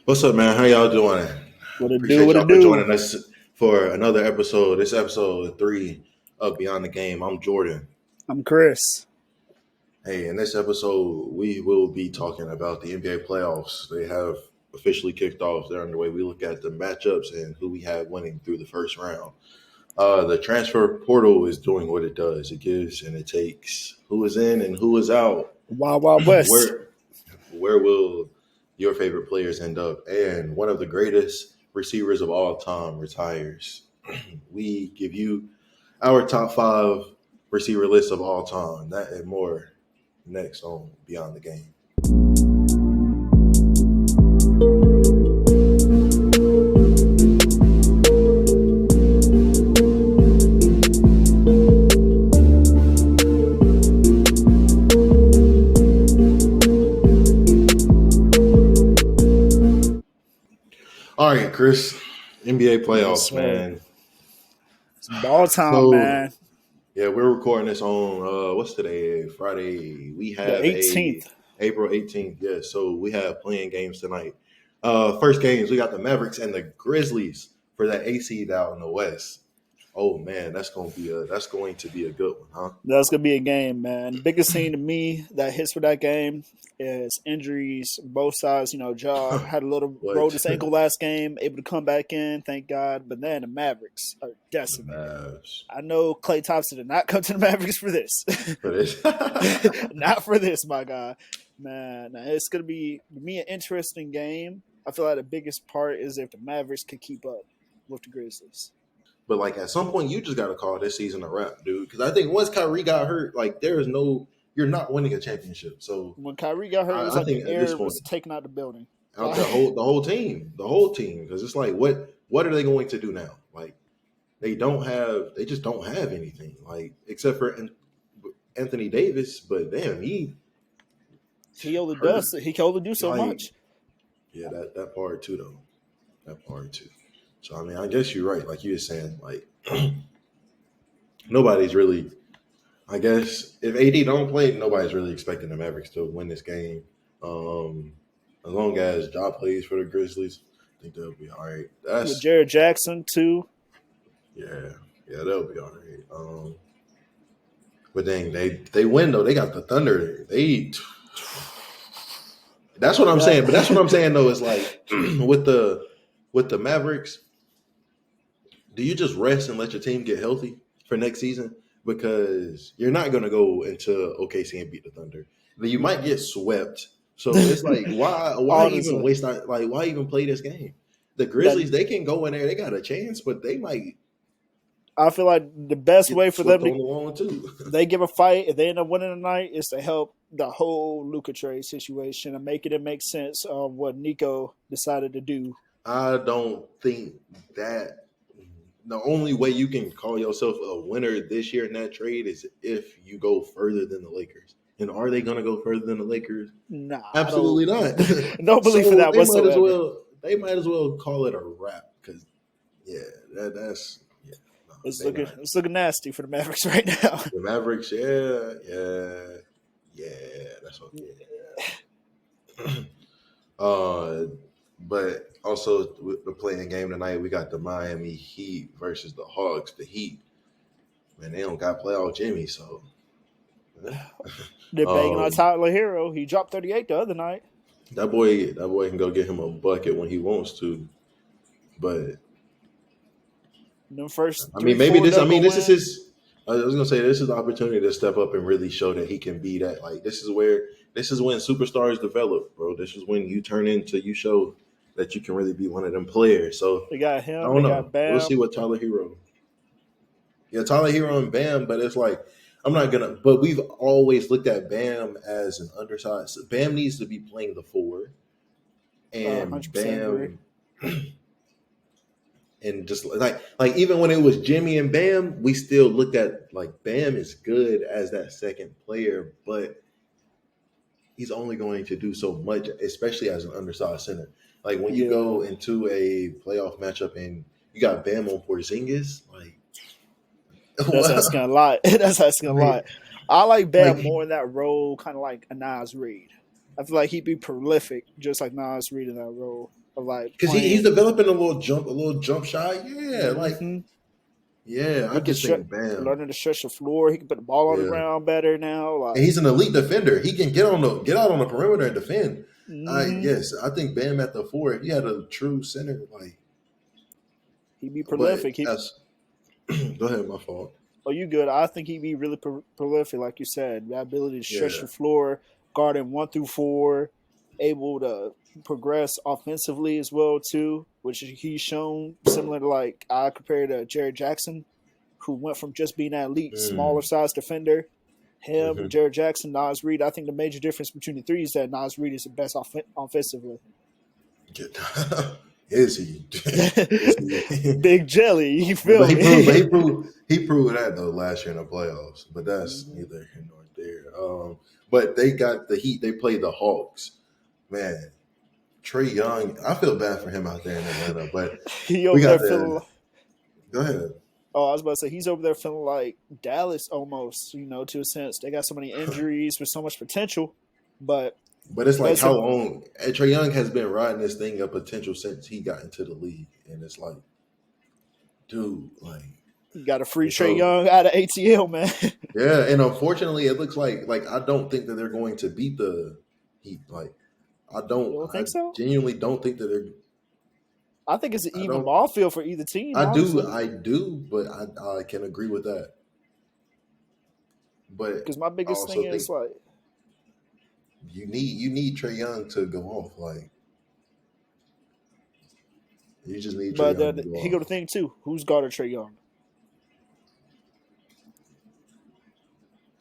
What's up, man? How y'all doing? What it do? Appreciate What it y'all for do? joining us for another episode. This episode 3 of Beyond the Game. I'm Jordan. I'm Chris. Hey, in this episode, we will be talking about the NBA playoffs. They have officially kicked off. They're underway. We look at the matchups and who we have winning through the first round. The transfer portal is doing what it does. It gives and it takes who is in and who is out. Wild Wild West. Where will your favorite players end up? And one of the greatest receivers of all time retires. We give you our top 5 receiver list of all time. That and more next on Beyond the Game. All right, Chris. NBA playoffs, man. It's ball time, man. Yeah, we're recording this on what's today? Friday. We have the 18th. April 18th. Yeah, so we have playing games tonight. First games, we got the Mavericks and the Grizzlies for that A seed out in the West. Oh man, that's going to be a good one, huh? That's gonna be a game, man. The biggest thing to me that hits for that game is injuries. Both sides, Ja had a little rolled his ankle last game, able to come back in, thank God. But then the Mavericks are decimated. I know Klay Thompson did not come to the Mavericks for this. Not for this, my guy. Man, it's gonna be to me an interesting game. I feel like the biggest part is if the Mavericks could keep up with the Grizzlies. But, at some point, you just got to call this season a wrap, dude. Because I think once Kyrie got hurt, you're not winning a championship. So when Kyrie got hurt, it was like the air was taken out the building. Out the whole team. Because it's like, what are they going to do now? They just don't have anything. Except for Anthony Davis. But damn, he only does. He can only do so much. Yeah, that part too, though. That part too. So, I mean, I guess you're right. Like you were saying, nobody's really – I guess if AD don't play, nobody's really expecting the Mavericks to win this game. As long as Ja plays for the Grizzlies, I think they'll be all right. With Jared Jackson, too. Yeah, they'll be all right. But dang, they win, though. They got the Thunder. That's what I'm saying. But that's what I'm saying, though, is with the Mavericks – do you just rest and let your team get healthy for next season? Because you're not going to go into OKC and beat the Thunder. Then you might get swept. So it's why even waste time? Why even play this game? The Grizzlies, they can go in there. They got a chance, but they might. I feel like the best way for them they give a fight. If they end up winning tonight, is to help the whole Luka trade situation and make it make sense of what Nico decided to do. I don't think that. The only way you can call yourself a winner this year in that trade is if you go further than the Lakers. And are they going to go further than the Lakers? Nah, absolutely not. No belief in that whatsoever. They might as well call it a wrap because, that's. Yeah, no, it's looking nasty for the Mavericks right now. The Mavericks, that's okay. But also, we're playing a game tonight. We got the Miami Heat versus the Hawks. The Heat, man, they don't got playoff Jimmy, so they're banging on Tyler Hero. He dropped 38 the other night. That boy can go get him a bucket when he wants to. But maybe this. This is his. I was gonna say this is the opportunity to step up and really show that he can be that. This is when superstars develop, bro. This is when you show that you can really be one of them players. So they got him. I don't know. Got Bam. We'll see what Tyler Hero. Yeah, Tyler Hero and Bam, but it's I'm not gonna. But we've always looked at Bam as an undersized. Bam needs to be playing the 4, and Bam, and just even when it was Jimmy and Bam, we still looked at Bam is good as that second player, but he's only going to do so much, especially as an undersized center. When you go into a playoff matchup and you got Bam on Porzingis, that's asking a lot. That's asking a lot. I like Bam more in that role, kind of like a Nas Reed. I feel like he'd be prolific, just like Nas Reed in that role. of like because he's developing a little jump shot. Yeah, mm-hmm. I just think Bam. Learning to stretch the floor. He can put the ball on the ground better now. Like, and he's an elite defender. He can get out on the perimeter and defend. mm-hmm. I think Bam at the 4. If he had a true center, like he'd be prolific. Go ahead, my fault. Oh, you good? I think he'd be really prolific, like you said. The ability to stretch the floor, guarding 1 through 4, able to progress offensively as well too, which he's shown. Similar to like I compare to Jared Jackson, who went from just being an elite smaller size defender. Him, Jared Jackson, Nas Reed. I think the major difference between the three is that Nas Reed is the best offensively. Is he? Big jelly. You feel me? He proved that though last year in the playoffs. But that's neither here nor there. But they got the Heat. They played the Hawks. Man, Trae Young. I feel bad for him out there in Atlanta. But we got the. Go ahead. Oh, I was about to say he's over there feeling like Dallas almost. To a sense, they got so many injuries with so much potential, but it's like how long Trae Young has been riding this thing of potential since he got into the league, and it's like, dude, like you got to free Trae Young out of ATL, man. Yeah, and unfortunately, it looks like I don't think that they're going to beat the Heat. Like I don't think so. Genuinely don't think that they're. I think it's an even ball field for either team. I do, but I can agree with that. But because my biggest thing is like you need Trae Young to go off. Like you just need. Trae Young to go he got to think too. Who's guarded Trae Young?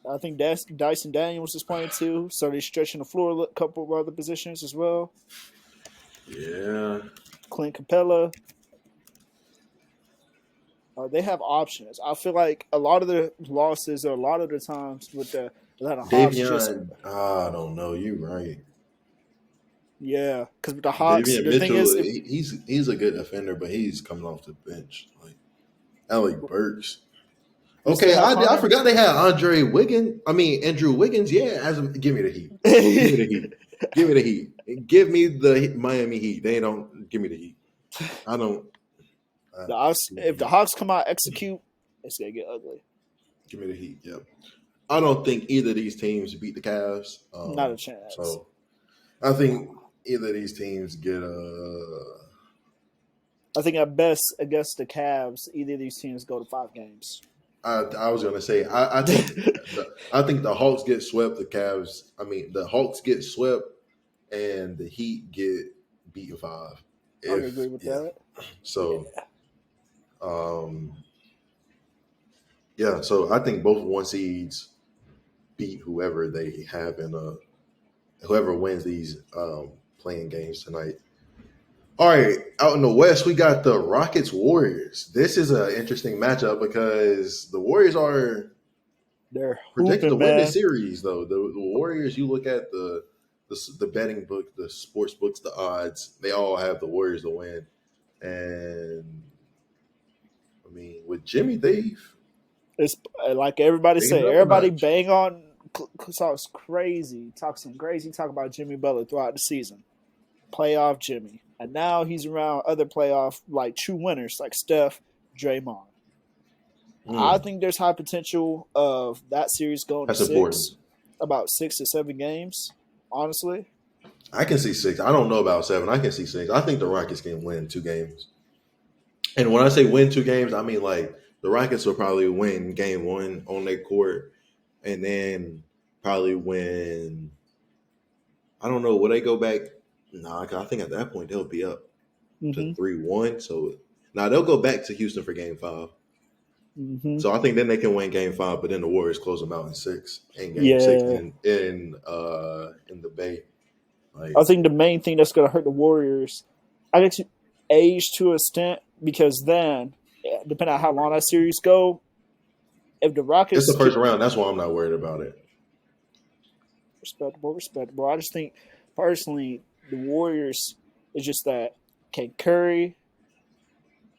I think Dyson Daniels is playing too, so they're stretching the floor a couple of other positions as well. Yeah. Clint Capella. They have options. I feel like a lot of the losses or a lot of the times with the Atlanta Hawks. I don't know. You're right. Yeah, because with the Hawks, Davion the Mitchell, thing is, he's a good defender, but he's coming off the bench. Like Alec Burks. Okay, I forgot they had Andrew Wiggins. Yeah, give me the Heat. Give me the Heat. Give me the Miami Heat. They don't give me the Heat. I don't. If the Hawks come out execute, it's gonna get ugly. Give me the Heat. Yep. I don't think either of these teams beat the Cavs. Not a chance. So I think either of these teams get I think at best against the Cavs, either of these teams go to 5 games. I was gonna say I think the Hawks get swept. The Hawks get swept, and the Heat get beaten 5. I agree with that. So, so I think both 1 seeds beat whoever they have whoever wins these playing games tonight. All right, out in the West, we got the Rockets Warriors. This is an interesting matchup because the Warriors are projected to win this series. Though the Warriors, you look at the betting book, the sports books, the odds, they all have the Warriors to win. And I mean, with Jimmy, it's like everybody say, everybody bang on, talks crazy, talk about Jimmy Butler throughout the season, playoff Jimmy. And now he's around other playoff, like true winners, like Steph, Draymond. I think there's high potential of that series going to 6, about 6 to 7 games, honestly. I can see 6. I don't know about 7. I can see 6. I think the Rockets can win 2 games. And when I say win 2 games, I mean like the Rockets will probably win game 1 on their court and then probably win, I don't know, will they go back? No, I think at that point they'll be up to 3-1. So now they'll go back to Houston for game 5. Mm-hmm. So I think then they can win game 5, but then the Warriors close them out in 6 and game 6 in the Bay. Like, I think the main thing that's going to hurt the Warriors, I guess, age to a extent, because then, depending on how long that series go, if the Rockets, it's the first round. That's why I'm not worried about it. Respectable. I just think personally, the Warriors is just that can Curry,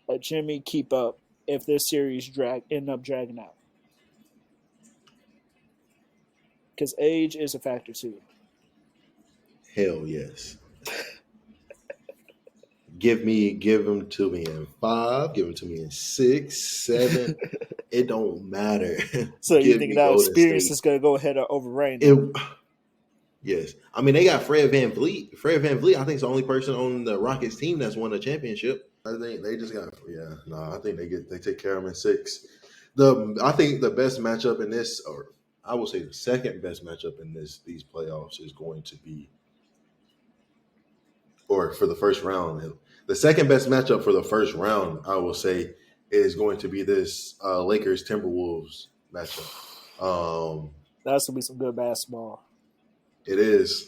let Jimmy keep up if this series end up dragging out, because age is a factor too. Hell yes. Give them to me in 5. Give them to me in 6, 7. It don't matter. So you Give think me that Golden experience State. is going to go ahead and overreign them? Yes. I mean, they got Fred VanVleet. Fred VanVleet, I think, is the only person on the Rockets team that's won a championship. I think they just got I think they take care of them in 6. I think the best matchup in this, or I will say the second best matchup in these playoffs is going to be, or for the first round, the second best matchup for the first round, I will say, is going to be this Lakers Timberwolves matchup. That's going to be some good basketball. It is.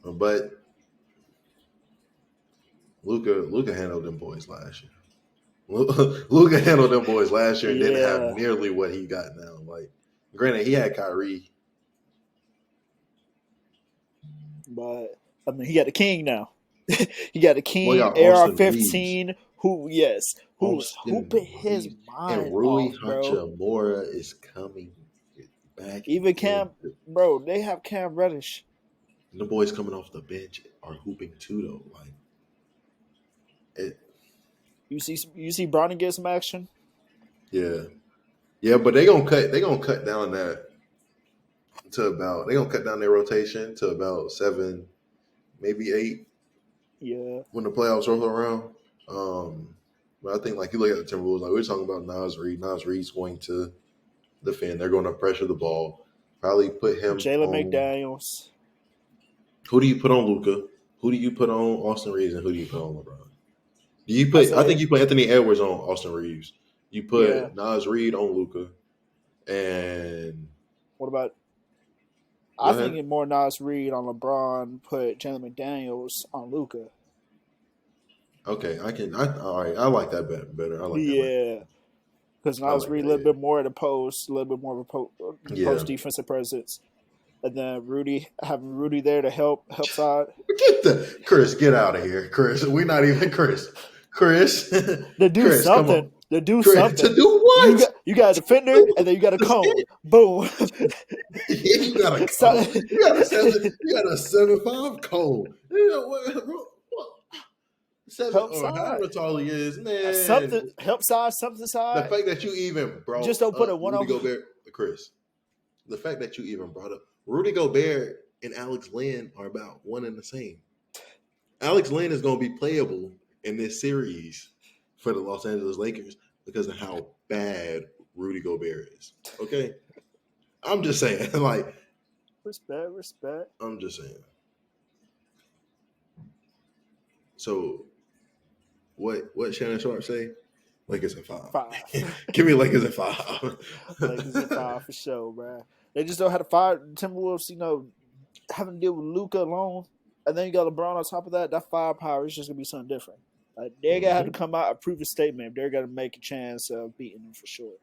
But Luka handled them boys last year. Luka handled them boys last year and didn't have nearly what he got now. Like, granted, he had Kyrie, but I mean, he got a king now. He got a king, AR-15. Who was hooping his mind and Rui off, bro. Hachimura is coming back. Even bro, they have Cam Reddish. And the boys coming off the bench are hooping too, though. Like, you see Bronny get some action. Yeah, but they gonna cut down that to about. They gonna cut down their rotation to about 7, maybe 8. Yeah. When the playoffs roll around. But I think, like, you look at the Timberwolves, like we're talking about Nas Reed. Nas Reed's going to defend. They're going to pressure the ball. Probably put him Jalen on McDaniels. Who do you put on Luka? Who do you put on Austin Reeves? And who do you put on LeBron? I think you put Anthony Edwards on Austin Reeves. You put Nas Reed on Luka. And what about? I think it more Nas Reed on LeBron. Put Jalen McDaniels on Luka. Okay, all right. I like that better. I like that. Yeah, because Nas Reed a little bit more at the post, a little bit more of a post defensive presence, and then having Rudy there to help side. Get out of here, Chris. We're not even Chris. To do something. To do something. To do what? You got a defender, and then you got a cone. Boom. You got a cone. You got a 7'5" cone. You know what? 7 or however tall he is, man. Something help side, something side. The fact that you even brought just don't put a one Rudy Gobert, Chris. The fact that you even brought up Rudy Gobert and Alex Len are about one and the same. Alex Len is going to be playable in this series for the Los Angeles Lakers because of how bad Rudy Gobert is. Okay, I'm just saying, like, respect. I'm just saying. So, what Shannon Sharp say? Lakers at 5. Give me Lakers at 5. Lakers at 5 for sure, bro. They just don't have to fire Timberwolves. Having to deal with Luka alone, and then you got LeBron on top of that. That firepower is just gonna be something different. Like, they're gonna have to come out and prove a statement. They're gonna make a chance of beating them for sure.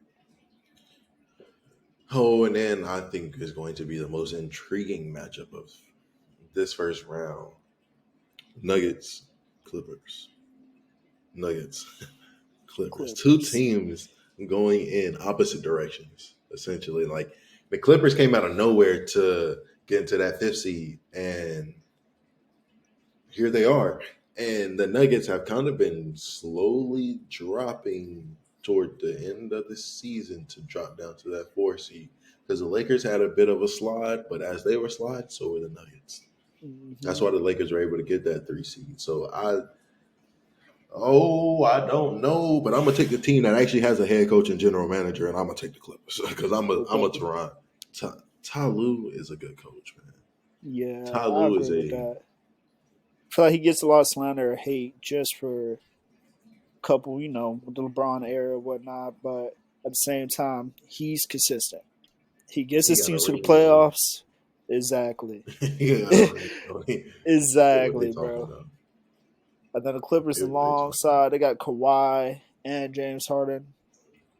Oh, and then I think is going to be the most intriguing matchup of this first round: Nuggets, Clippers. Nuggets, Clippers. 2 teams going in opposite directions, essentially. Like, the Clippers came out of nowhere to get into that 5th seed, and here they are. And the Nuggets have kind of been slowly dropping toward the end of the season to drop down to that 4th seed, because the Lakers had a bit of a slide, but as they were sliding, so were the Nuggets. Mm-hmm. That's why the Lakers were able to get that 3 seed. So I don't know, but I'm gonna take the team that actually has a head coach and general manager, and I'm gonna take the Clippers because I'm a Toronto. Ty Lue is a good coach, man. Yeah, Ty Lue is I feel like he gets a lot of slander or hate just for a couple, with the LeBron era and whatnot, but at the same time, he's consistent. He gets his teams to the playoffs. Exactly. Exactly, bro. And then the Clippers alongside, they got Kawhi and James Harden.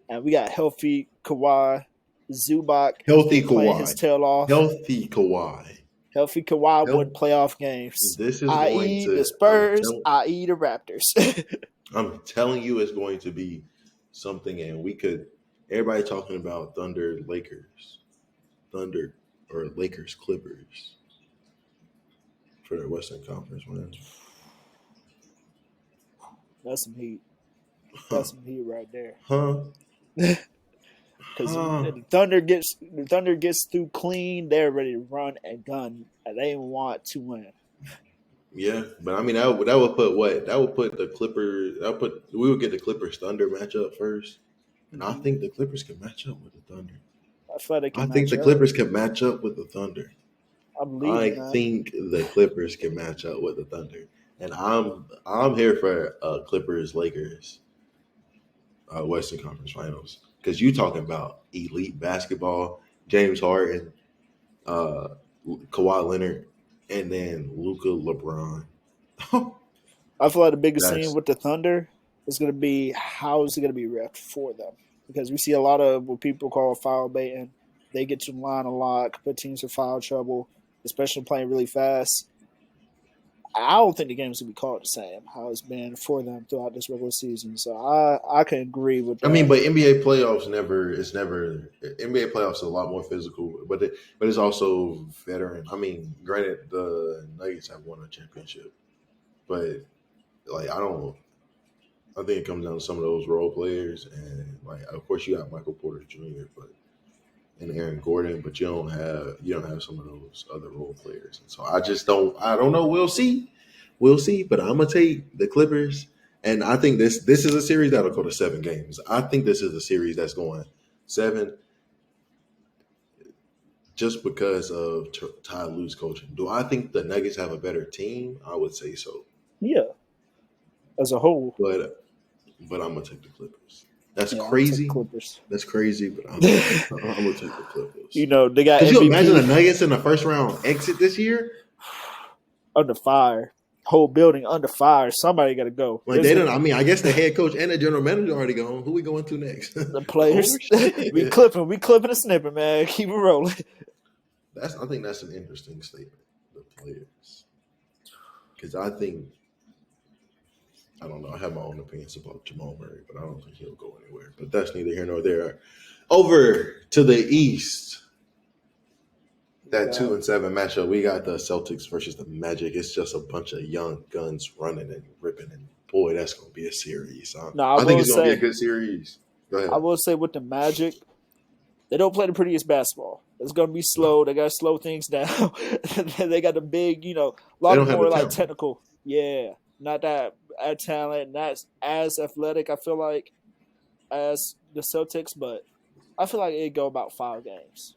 And we got healthy Kawhi, Zubac. Healthy Kawhi. Playing his tail off. Healthy Kawhi. Healthy Kawhi won playoff games. This is i.e. the Spurs, i.e. the Raptors. I'm telling you it's going to be something, and everybody talking about Thunder, Lakers, Clippers. for the Western Conference wins. That's some heat. That's some heat right there. Huh? Because the Thunder gets through clean, they're ready to run and gun, and they want to win. Yeah, but I mean that would put what? That would put the Clippers. We would get the Clippers Thunder matchup first, and I think the Clippers can match up with the Thunder. I feel like they can. I think the Clippers can match up with the Thunder. I think the Clippers can match up with the Thunder, and I'm here for Clippers Lakers Western Conference Finals because you talking about elite basketball, James Harden, Kawhi Leonard, and then Luka LeBron. I feel like the biggest thing with the Thunder is going to be how is it going to be ref for them, because we see a lot of what people call foul baiting. They get to the line a lot, put teams in foul trouble, especially playing really fast. I don't think the game's going to be called the same how it's been for them throughout this regular season. So I can agree with that. I mean, but NBA playoffs NBA playoffs is a lot more physical, but it's also veteran. I mean, granted, the Nuggets have won a championship, but like I think it comes down to some of those role players, and like of course you got Michael Porter Jr. and Aaron Gordon, but you don't have some of those other role players. And so I don't know. We'll see, but I'm gonna take the Clippers, and I think this is a series that'll go to 7 games. I think this is a series that's going 7, just because of Ty Lue's coaching. Do I think the Nuggets have a better team? I would say so. Yeah, as a whole, but I'm gonna take the Clippers. That's crazy. That's crazy, but I'm gonna take the Clippers. You know, they got. Could you imagine the Nuggets in the first round exit this year? Under fire, whole building under fire. Somebody got to go. Like they don't. I mean, I guess the head coach and the general manager already gone. Who we going to next? The players. We clipping and snipping, man. Keep it rolling. I think that's an interesting statement. The players, because I don't know. I have my own opinions about Jamal Murray, but I don't think he'll go anywhere. But that's neither here nor there. Over to the East, that 2-7 matchup, we got the Celtics versus the Magic. It's just a bunch of young guns running and ripping, and boy, that's going to be a series. I think it's going to be a good series. Go ahead. I will say with the Magic, they don't play the prettiest basketball. It's going to be slow. They got to slow things down. They got the big, a lot more like technical. Yeah, not that talent, not as athletic, I feel like, as the Celtics, but I feel like it'd go about 5 games.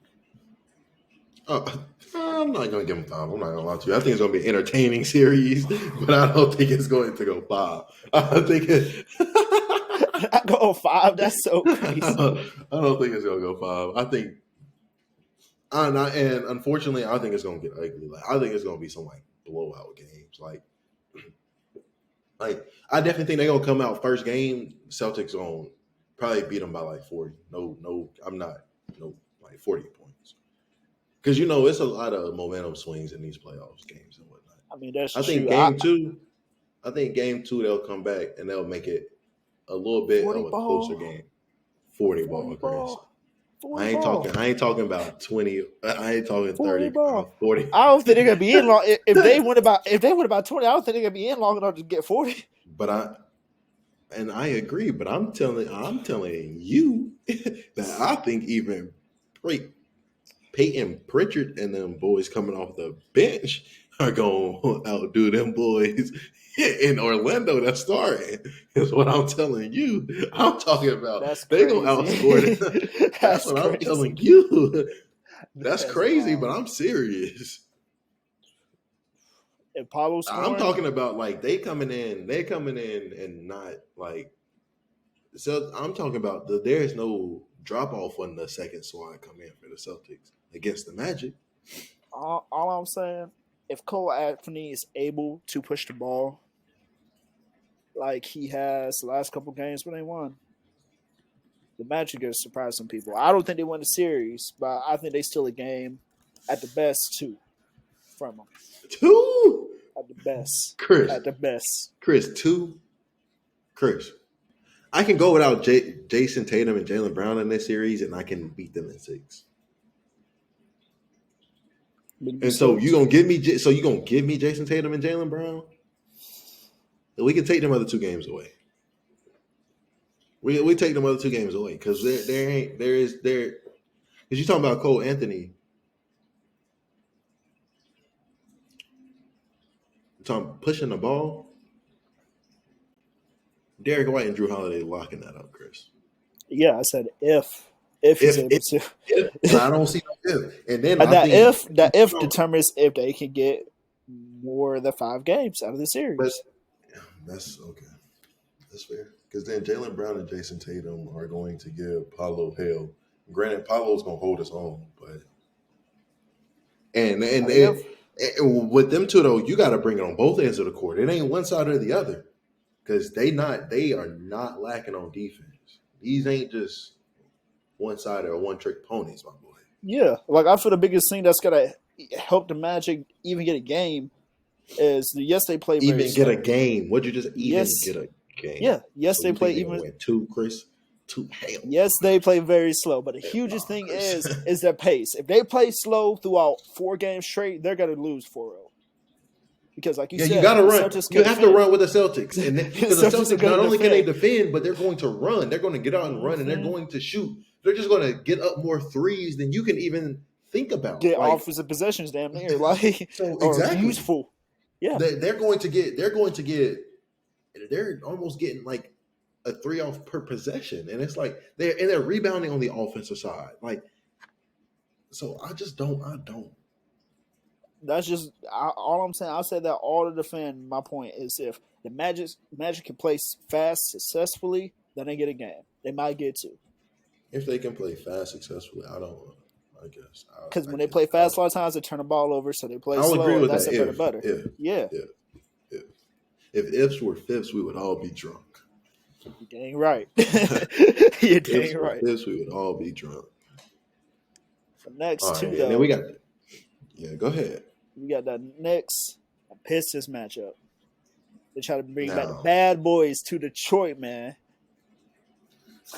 I'm not going to give them 5. I'm not going to lie to you. I think it's going to be an entertaining series, but I don't think it's going to go 5. I think Not go 5. That's so crazy. I don't think it's going to go 5. I think, and unfortunately, I think it's going to get ugly. Like I think it's going to be some blowout games. Like I definitely think they're gonna come out first game. Celtics gonna probably beat them by 40. No, I'm not 40 points. Because it's a lot of momentum swings in these playoffs games and whatnot. I mean, that's I think true. game two they'll come back and they'll make it a little bit of a closer game. 40 ball, Chris. I ain't talking about 20. I ain't talking 30. 40. I don't think they're gonna be in long. If they win about 20, I don't think they're gonna be in long enough to get 40. But I agree. But I'm telling you that I think even Peyton Pritchard and them boys coming off the bench are gonna outdo them boys in Orlando that's starting. Is what I'm telling you. I'm talking about they're going to outscore them. That's what I'm telling you. That's crazy, but I'm serious. If Paulo's scoring, I'm talking about they coming in and not so I'm talking about there's no drop off when the second squad come in for the Celtics against the Magic. All I'm saying, if Cole Anthony is able to push the ball like he has the last couple games when they won, the Magic is surprise some people. I don't think they win the series, but I think they steal a game at the best 2 from them. 2 at the best, Chris. At the best, Chris. 2, Chris. I can go without Jason Tatum and Jaylen Brown in this series, and I can beat them in 6. And so you gonna give me Jason Tatum and Jaylen Brown? We can take them other 2 games away. We take them other 2 games away because because you talking about Cole Anthony. You're talking pushing the ball. Derek White and Drew Holiday locking that up, Chris. Yeah, I said if he's able to. If, I don't see no if. And then if determines if they can get more than 5 games out of the series. But that's okay. That's fair. Because then Jaylen Brown and Jason Tatum are going to give Paolo hell. Granted, Paolo's going to hold his own, but and with them 2 though, you got to bring it on both ends of the court. It ain't one side or the other because they are not lacking on defense. These ain't just one side or one trick ponies, my boy. Yeah, like I feel the biggest thing that's gonna help the Magic even get a game is yes they play even very get slow. a game. Would you just even get a game? Yeah, yes so they play even win 2, Chris. 2 hell. Yes, they play very slow, but the hugest thing is their pace. If they play slow throughout 4 games straight, they're gonna lose 4-0. Because, like you said, you gotta run. You have to run with the Celtics, and because the Celtics not only can they defend, but they're going to run. They're going to get out and run, and they're going to shoot. They're just going to get up more threes than you can even think about. Get offensive possessions, damn near, like so exactly useful. Yeah, they're going to get. They're almost getting like a 3 off per possession, and it's like they're rebounding on the offensive side. Like, so I don't. That's just all I'm saying. I'll say that all to defend my point is if the Magic can play fast successfully, then they get a game. They might get 2. If they can play fast successfully, I guess. Because when they play fast, a lot of times they turn the ball over, so they play slow. Agree with that's that. better. If ifs were fifths, we would all be drunk. You're dang right. You're dang right. Ifs, we would all be drunk. The next all 2, right, though. And then we got. Yeah, go ahead. We got the Knicks and Pistons matchup. They try to bring back the bad boys to Detroit, man.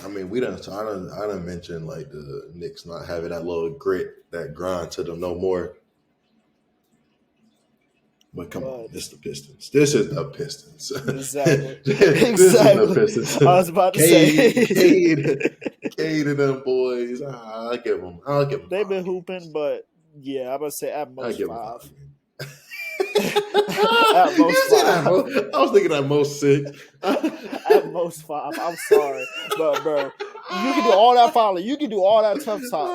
I mean, I done mentioned like the Knicks not having that little grit, that grind to them no more. But come on, it's the Pistons. This is the Pistons. Exactly. This is the Pistons. I was about to say. Cade and them boys. I'll give them. They've been hooping, but yeah, I'm about to say at most 5. At most 5. I was thinking at most 6. At most 5. I'm sorry, but bro, you can do all that fouling. You can do all that tough talk.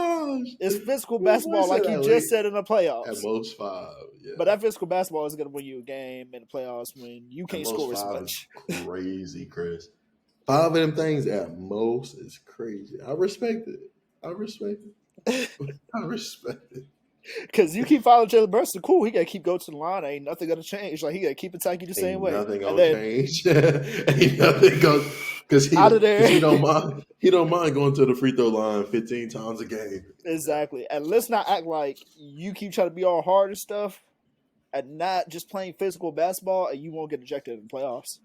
It's physical basketball, like you just said in the playoffs. At most 5, yeah. But that physical basketball is going to win you a game in the playoffs when you can't score as much. Crazy, Chris. 5 of them things at most is crazy. I respect it. I respect it. Because you keep following Jalen Brunson, cool. He got to keep going to the line. Ain't nothing going to change. Like, he got to keep attacking the same way. Nothing going to change. Ain't nothing going to because he don't mind going to the free throw line 15 times a game. Exactly. And let's not act like you keep trying to be all hard and stuff and not just playing physical basketball and you won't get ejected in the playoffs.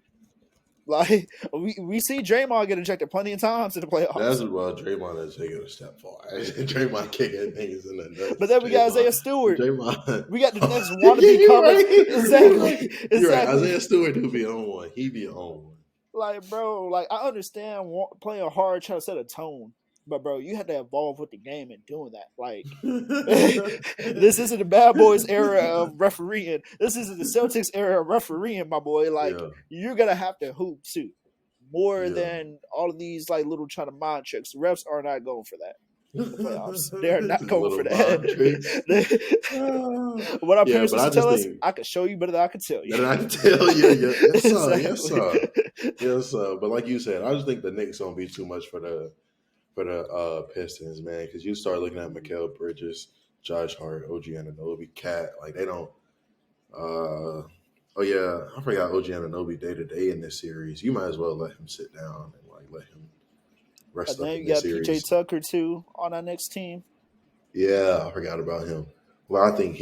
Like, we see Draymond get ejected plenty of times in the playoffs. That's well, Draymond is taking a step forward. Draymond kicking things in the nuts. But then we got Isaiah Stewart. Draymond. We got the next wannabe coming. Right. Exactly. You're right. Isaiah Stewart do be on one. He be on one. Like, bro, like I understand playing hard, trying to set a tone. But, bro, you have to evolve with the game and doing that. Like, this isn't the Bad Boys era of refereeing. This isn't the Celtics era of refereeing, my boy. Like, you're going to have to hoop, too. More than all of these, like, little trying to mind tricks. The refs are not going for that in the playoffs. They're not going for that. What our parents used to tell us, I could show you better than I could tell you. Better than I can tell you. Yes, sir. Exactly. Yes, sir. But like you said, I just think the Knicks don't be too much for the Pistons, man, because you start looking at Mikal Bridges, Josh Hart, OG Anunoby, Cat, like they don't. I forgot OG Anunoby day to day in this series. You might as well let him sit down and like let him rest up in this series. You got PJ Tucker too on our next team. Yeah, I forgot about him. Well, I think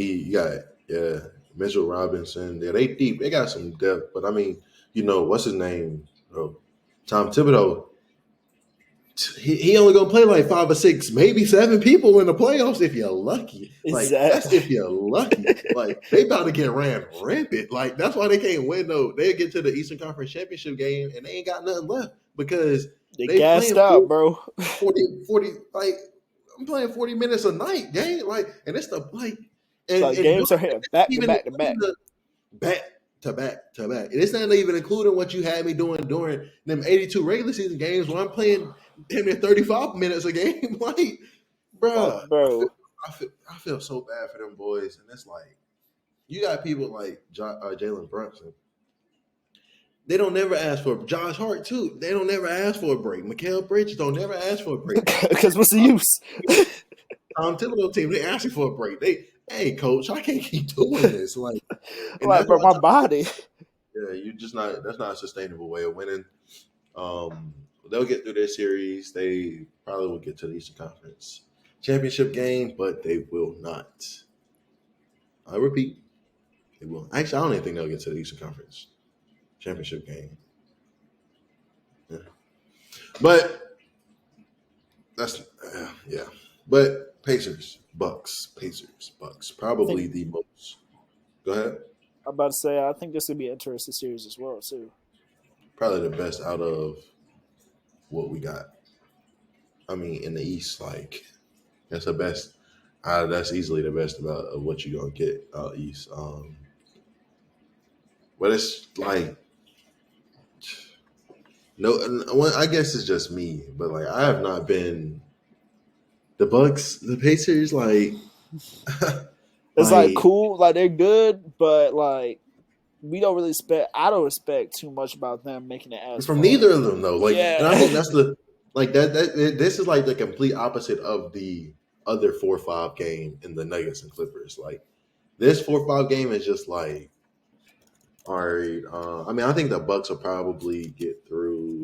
Mitchell Robinson. Yeah, they deep. They got some depth, but I mean, what's his name? Tom Thibodeau. he only gonna play like 5 or 6, maybe 7 people in the playoffs if you're lucky. Like that's if you're lucky. Like they about to get ran rampant. Like that's why they can't win though. They get to the Eastern Conference Championship game and they ain't got nothing left because they playing gassed out, bro. 40 like I'm playing 40 minutes a night game. Like and it's the like and games are hitting back to back to back. Back to back to back. And it's not even including what you had me doing during them 82 regular season games when I'm playing damn near 35 minutes a game. Like, bro. I feel so bad for them boys. And it's like, you got people like Jalen Brunson. They don't never ask for Josh Hart, too. They don't never ask for a break. Mikal Bridges don't never ask for a break. Because what's the use? Tom Thibodeau team, they asking for a break. Hey, coach, I can't keep doing this. Like bro, my body. Yeah, you just not. That's not a sustainable way of winning. They'll get through their series. They probably will get to the Eastern Conference Championship game, but they will not. I repeat, they will. Actually, I don't even think they'll get to the Eastern Conference Championship game. Yeah, but that's yeah. But Pacers, Bucks. Probably the most. Go ahead. I'm about to say, I think this would be an interesting series as well, too. Probably the best out of what we got. I mean, in the East, like that's the best. That's easily the best of what you're gonna get out East. But it's like I guess it's just me, but like I have not been the Bucks, the Pacers, like. It's like cool, like they're good, but like we don't really expect. I don't expect too much about them making it as from far. neither of them though. Like, yeah. And I think that's the like that. This is like the complete opposite of the other 4-5 game in the Nuggets and Clippers. Like this 4-5 game is just like, all right. I mean, I think the Bucks will probably get through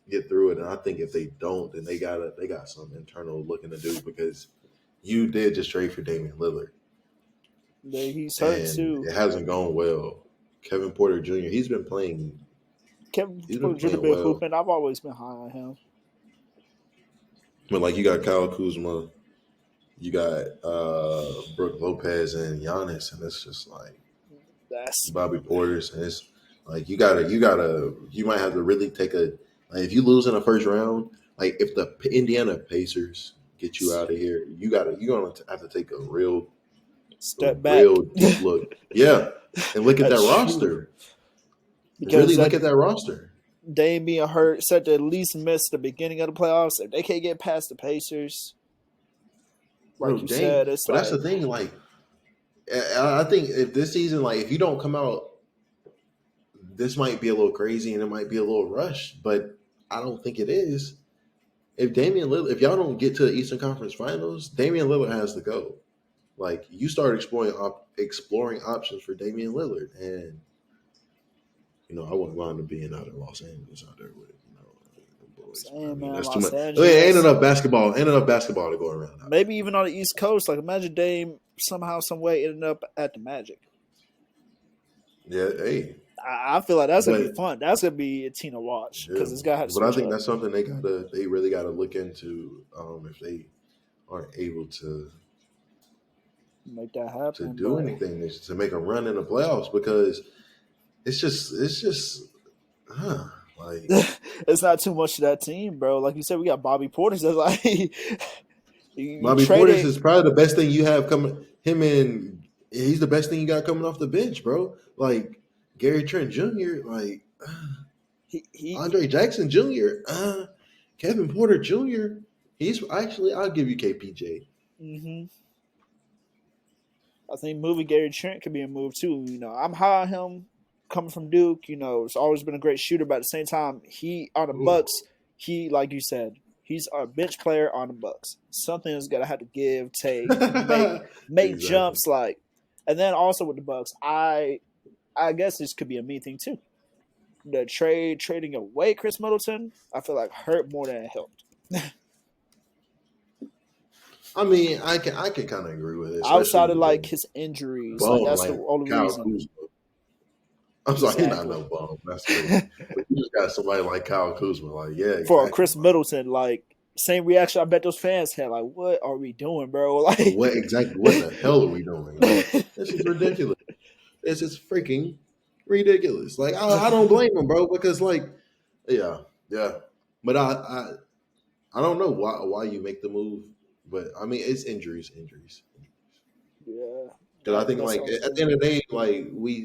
it, and I think if they don't, then they got some internal looking to do because you did just trade for Damian Lillard. Yeah, he's hurt too. It hasn't gone well. Kevin Porter Jr. He's been playing. Kevin Porter Jr. been hooping. I've always been high on him. But like you got Kyle Kuzma, you got Brook Lopez and Giannis, and it's just like that's Bobby Portis, and it's like you might have to really take a like if you lose in the first round, like if the Indiana Pacers get you out of here, you're gonna have to take a real step back, real deep look, yeah, and look at that roster. Because really look at that roster. Dame being hurt, set to at least miss the beginning of the playoffs. If they can't get past the Pacers, like you said, it's but that's the thing. Like, I think if this season, like, if you don't come out, this might be a little crazy and it might be a little rushed. But I don't think it is. If y'all don't get to the Eastern Conference Finals, Damian Lillard has to go. Like, you start exploring options for Damian Lillard, and I wouldn't mind him being out in Los Angeles out there with boys. That's too much. Ain't enough basketball. Ain't enough basketball to go around. Maybe even on the East Coast. Like, imagine Dame somehow, some way ending up at the Magic. Yeah, hey. I feel like that's gonna be fun. That's gonna be a team to watch because it's got. But I think that's something they really gotta look into if they aren't able to make that happen. To do anything to make a run in the playoffs because it's just like it's not too much to that team, bro. Like you said, we got Bobby Portis. That's like Bobby Portis is probably the best thing you have coming. He's the best thing you got coming off the bench, bro. Like Gary Trent Jr., like Andre Jackson Jr., Kevin Porter Jr. He's actually, I'll give you KPJ. Mm-hmm. I think moving Gary Trent could be a move too. I'm high on him coming from Duke. It's always been a great shooter, but at the same time, he on the Bucks, he like you said, he's a bench player on the Bucks. Something is gonna have to give, take, make exactly. Jumps and then also with the Bucks, I guess this could be a me thing too. The trading away Chris Middleton, I feel like hurt more than it helped. I mean, I can kind of agree with it. Outside of his injuries, that's the only reason. I'm sorry, he's not no bum. That's crazy. But you just got somebody like Kyle Kuzma, like, yeah, exactly. For Chris Middleton, like, same reaction I bet those fans had. Like, what are we doing, bro? Like, what the hell are we doing? Like, this is ridiculous. This is freaking ridiculous. Like, I don't blame him, bro, because, like, yeah. But I don't know why you make the move, but I mean, it's injuries. Yeah. Because I think, like, at the end of the day,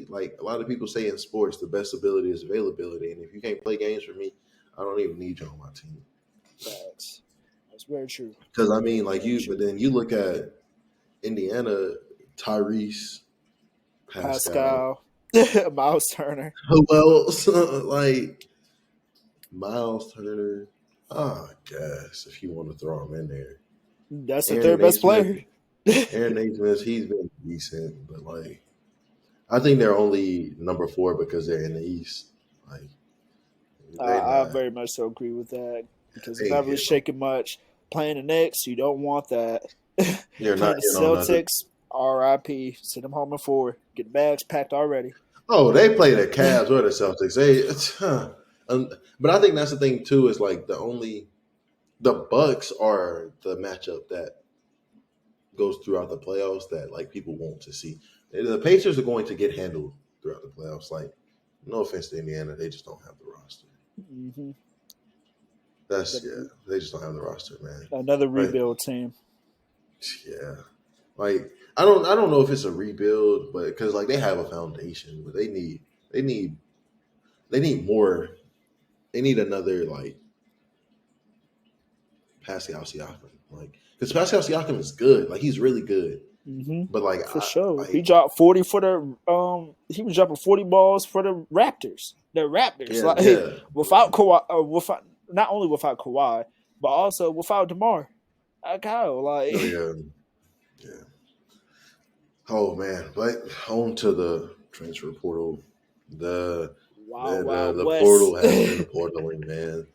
like a lot of people say in sports, the best ability is availability, and if you can't play games for me, I don't even need you on my team. Facts. That's very true. Because I mean, like but then you look at Indiana, Tyrese, Pascal, Miles Turner. Who else? Like Miles Turner. I guess if you want to throw him in there, that's the third best player. Aaron Naismith, he's been decent, but like, I think they're only number 4 because they're in the East. Like, I very much so agree with that because they're not really shaking much. Playing the Knicks, you don't want that. You're Playing the Celtics, RIP. Send them home in 4. Get the bags packed already. Oh, they play the Cavs or the Celtics. But I think that's the thing too. Is like the Bucks are the matchup that goes throughout the playoffs that like people want to see. The Pacers are going to get handled throughout the playoffs. Like, no offense to Indiana, they just don't have the roster. Mm-hmm. They just don't have the roster, man. Another rebuild team. Yeah, like I don't know if it's a rebuild, but because like they have a foundation, but they need more. They need another like Pascal Siakam, like because Pascal Siakam is good, like he's really good. Mm-hmm. But like for sure, he dropped 40 for the he was dropping 40 balls for the Raptors. Without Kawhi, not only without Kawhi, but also without DeMar. Yeah. Oh man, but on to the transfer portal. The portal has been portaling, man.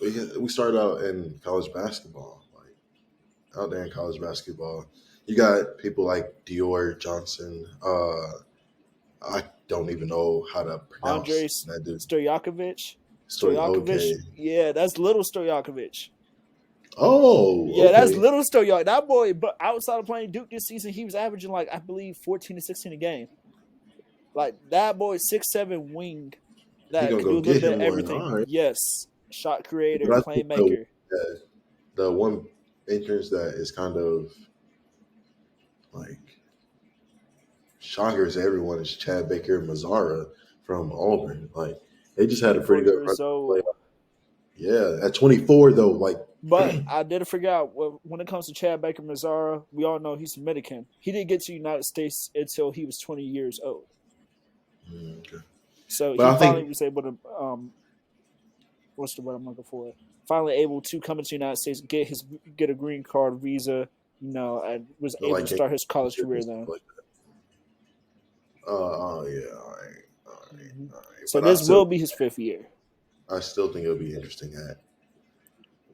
We started out in college basketball, like out there in college basketball. You got people like Dior Johnson. I don't even know how to pronounce that dude. Stojakovic. Okay. Yeah, that's little Stojakovic. Oh, yeah, that's little Stojakovic. That boy, but outside of playing Duke this season, he was averaging like I believe 14 to 16 a game. Like that boy, 6'7" wing that can do a little bit of everything. Right. Yes, shot creator, playmaker. The one entrance that is kind of like shockers to everyone is Chad Baker Mazzara from Auburn. Like they just had a pretty good run. Yeah, at 24 though, like. But I did forget when it comes to Chad Baker Mazzara, we all know he's Dominican. He didn't get to the United States until he was 20 years old. Okay. So but he finally was able to what's the word I'm looking for? Finally able to come into the United States, get a green card visa, and was able to start his college career then. Yeah, all right. So but this will be his 5th year. I still think it'll be interesting at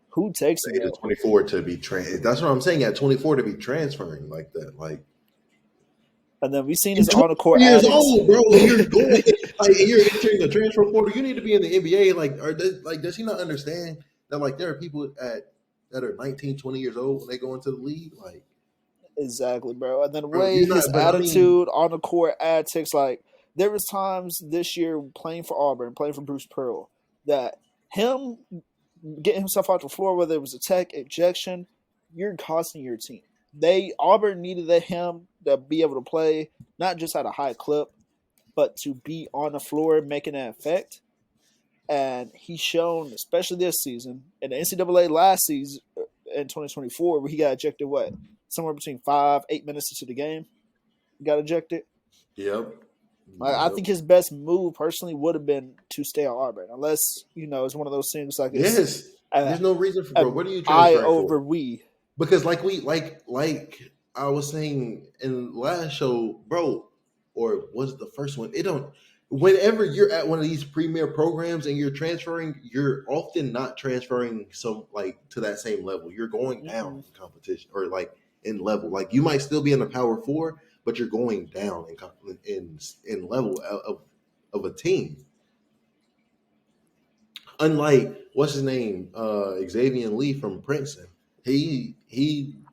who takes him at 24 to be that's what I'm saying, at 24 to be transferring like that, like. And then we've seen his on the court years old, bro. You're going, you're entering the transfer portal. You need to be in the NBA. Like, does he not understand that? Like, there are people that are 19, 20 years old when they go into the league. Like, exactly, bro. And then the way his attitude on the court antics, like, there was times this year playing for Auburn, playing for Bruce Pearl, that him getting himself off the floor, whether it was a tech ejection, you're costing your team. Auburn needed him to be able to play, not just at a high clip, but to be on the floor making an effect. And he's shown, especially this season, in the NCAA last season in 2024, where he got ejected, somewhere between 5-8 minutes into the game, he got ejected. Yep. I think his best move personally would have been to stay at Auburn, unless it's one of those things like there's no reason for bro. What are you transferring over for? we? Because like I was saying in the last show, bro, or was it the first one? Whenever you're at one of these premier programs and you're transferring, you're often not transferring to that same level. You're going down in competition or like in level. Like you might still be in the Power 4, but you're going down in level of a team. Unlike what's his name, Xavier Lee from Princeton, he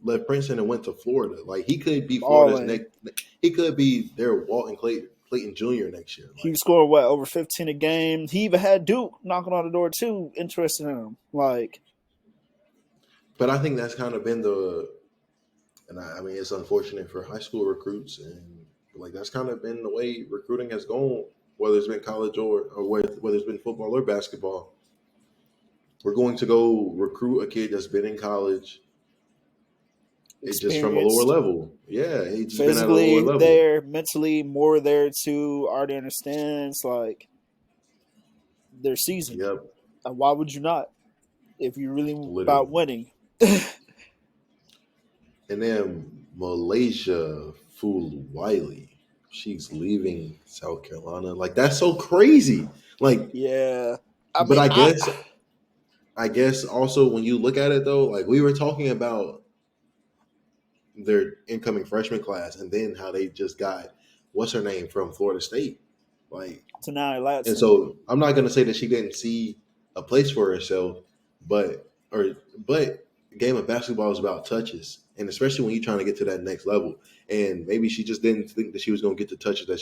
left Princeton and went to Florida. Like he could be Florida's next. He could be their Walton Clayton Jr. next year. Like, he scored over 15 a game. He even had Duke knocking on the door too, interested in him. Like, but I think that's kind of been and I mean it's unfortunate for high school recruits, and like that's kind of been the way recruiting has gone, whether it's been college or whether it's been football or basketball. We're going to go recruit a kid that's been in college. It's just from a lower level. Yeah, he's just been at a lower level. There, mentally more there too. Already understands like their season. Yep. And why would you not? If you're really about winning. And then Malaysia Fulwiley, she's leaving South Carolina. Like that's so crazy. Like yeah, I guess also when you look at it though, like we were talking about their incoming freshman class, and then how they just got what's her name from Florida State, like Tanai Latson. And so I'm not going to say that she didn't see a place for herself, but game of basketball is about touches, and especially when you're trying to get to that next level. And maybe she just didn't think that she was going to get the touches that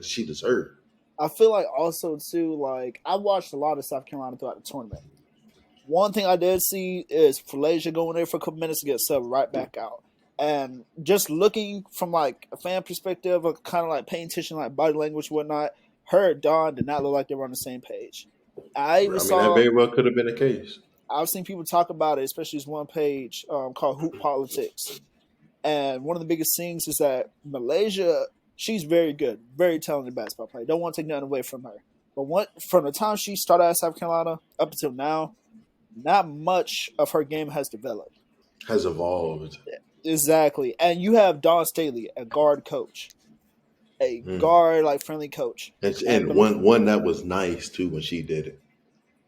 she deserved. I feel like also too, like I watched a lot of South Carolina throughout the tournament. One thing I did see is Falasia going there for a couple minutes to get subbed right back out. And just looking from like a fan perspective, of kind of like paying attention, like body language and whatnot, her and Dawn did not look like they were on the same page. That very well could have been the case. I've seen people talk about it, especially this one page called Hoop Politics. And one of the biggest things is that Malaysia, she's very good, very talented basketball player. Don't want to take nothing away from her. But from the time she started at South Carolina up until now, not much of her game has developed. Has evolved. Exactly. And you have Dawn Staley, a guard coach. A guard, like, friendly coach. And one that was nice, too, when she did it.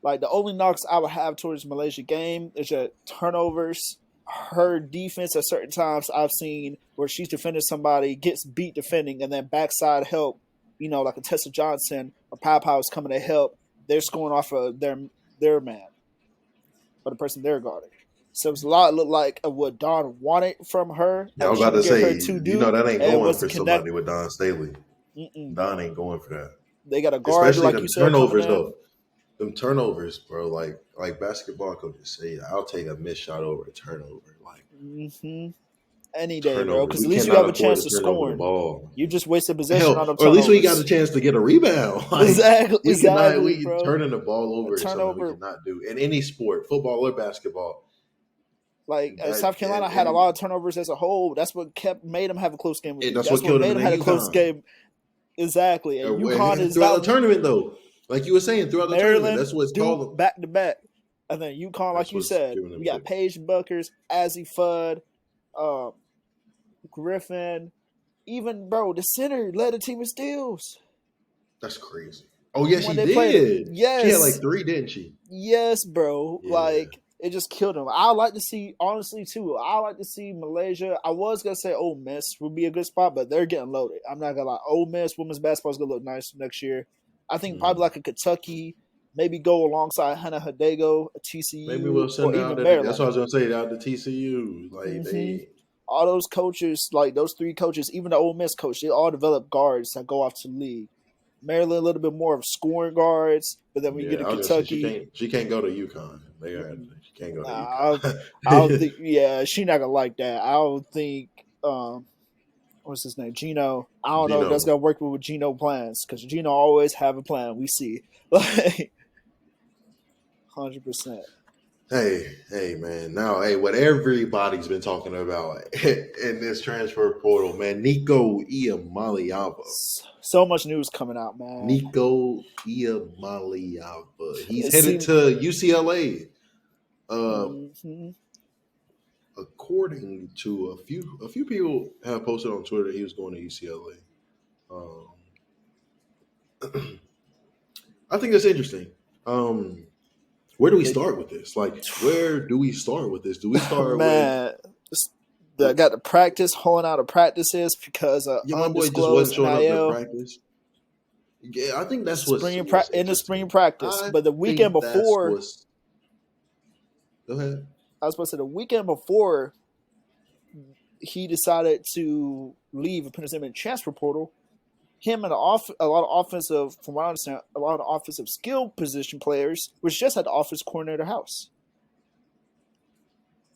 Like, the only knocks I would have towards Malaysia game is that turnovers. Her defense at certain times I've seen where she's defending somebody, gets beat defending, and then backside help, like a Tessa Johnson or Pow is coming to help. They're scoring off of their man. Or the person they're guarding. So it was a lot looked like what Dawn wanted from her. I was about to say, that ain't going for somebody with Dawn Staley. Dawn ain't going for that. They got a guard, especially like you said. Turnovers though. Them turnovers, bro. Like basketball coaches say, I'll take a missed shot over a turnover. Like any day, bro. Because at least you have a chance to score. You just wasted possession on them turnovers. Or at least we got a chance to get a rebound. Like, exactly. We turning the ball over is something we cannot do in any sport, football or basketball. Like South Carolina had a lot of turnovers as a whole. That's what made them have a close game. That's what killed them had a close game. Exactly. And UConn is throughout the tournament though. Like you were saying, throughout the tournament, that's what's called back to back. And then UConn, like you said, we got Paige Buckers, Azzy Fudd, Griffin, even the center led the team in steals. That's crazy. Oh yeah, she did. Yes, she had like 3, didn't she? Yes, bro. Yeah. Like it just killed them. I like to see, honestly, too. I like to see Malaysia. I was gonna say Ole Miss would be a good spot, but they're getting loaded. I'm not gonna lie. Ole Miss women's basketball is gonna look nice next year. I think probably like a Kentucky, maybe go alongside Hannah Hidego, a TCU, maybe we'll send out Maryland. That's what I was gonna say. Out the TCU, like all those coaches, like those 3 coaches, even the Ole Miss coach, they all develop guards that go off to the league. Maryland a little bit more of scoring guards, but then we get to Kentucky. She can't go to UConn. She can't go to UConn. I don't think. Yeah, she's not gonna like that. I don't think. What's his name? Gino. I don't know if that's gonna work with Gino plans because Gino always have a plan. We see, like, 100%. Hey, man. Now, what everybody's been talking about in this transfer portal, man. Nico Iamaleava. So much news coming out, man. Nico Iamaleava. He's headed to UCLA. According to a few people have posted on Twitter that he was going to UCLA. I think that's interesting. Where do we start with this? Like, where do we start with this? Do we start with that got to practice, holding out of practices because of my boy just wasn't undisclosed showing up to NIL. practice. Yeah, I think that's in the spring practice. But the weekend before, go ahead. I was supposed to say the weekend before he decided to leave and put his name in the transfer portal. Him and a lot of offensive, from what I understand, a lot of offensive skill position players, which just had the office coordinator house.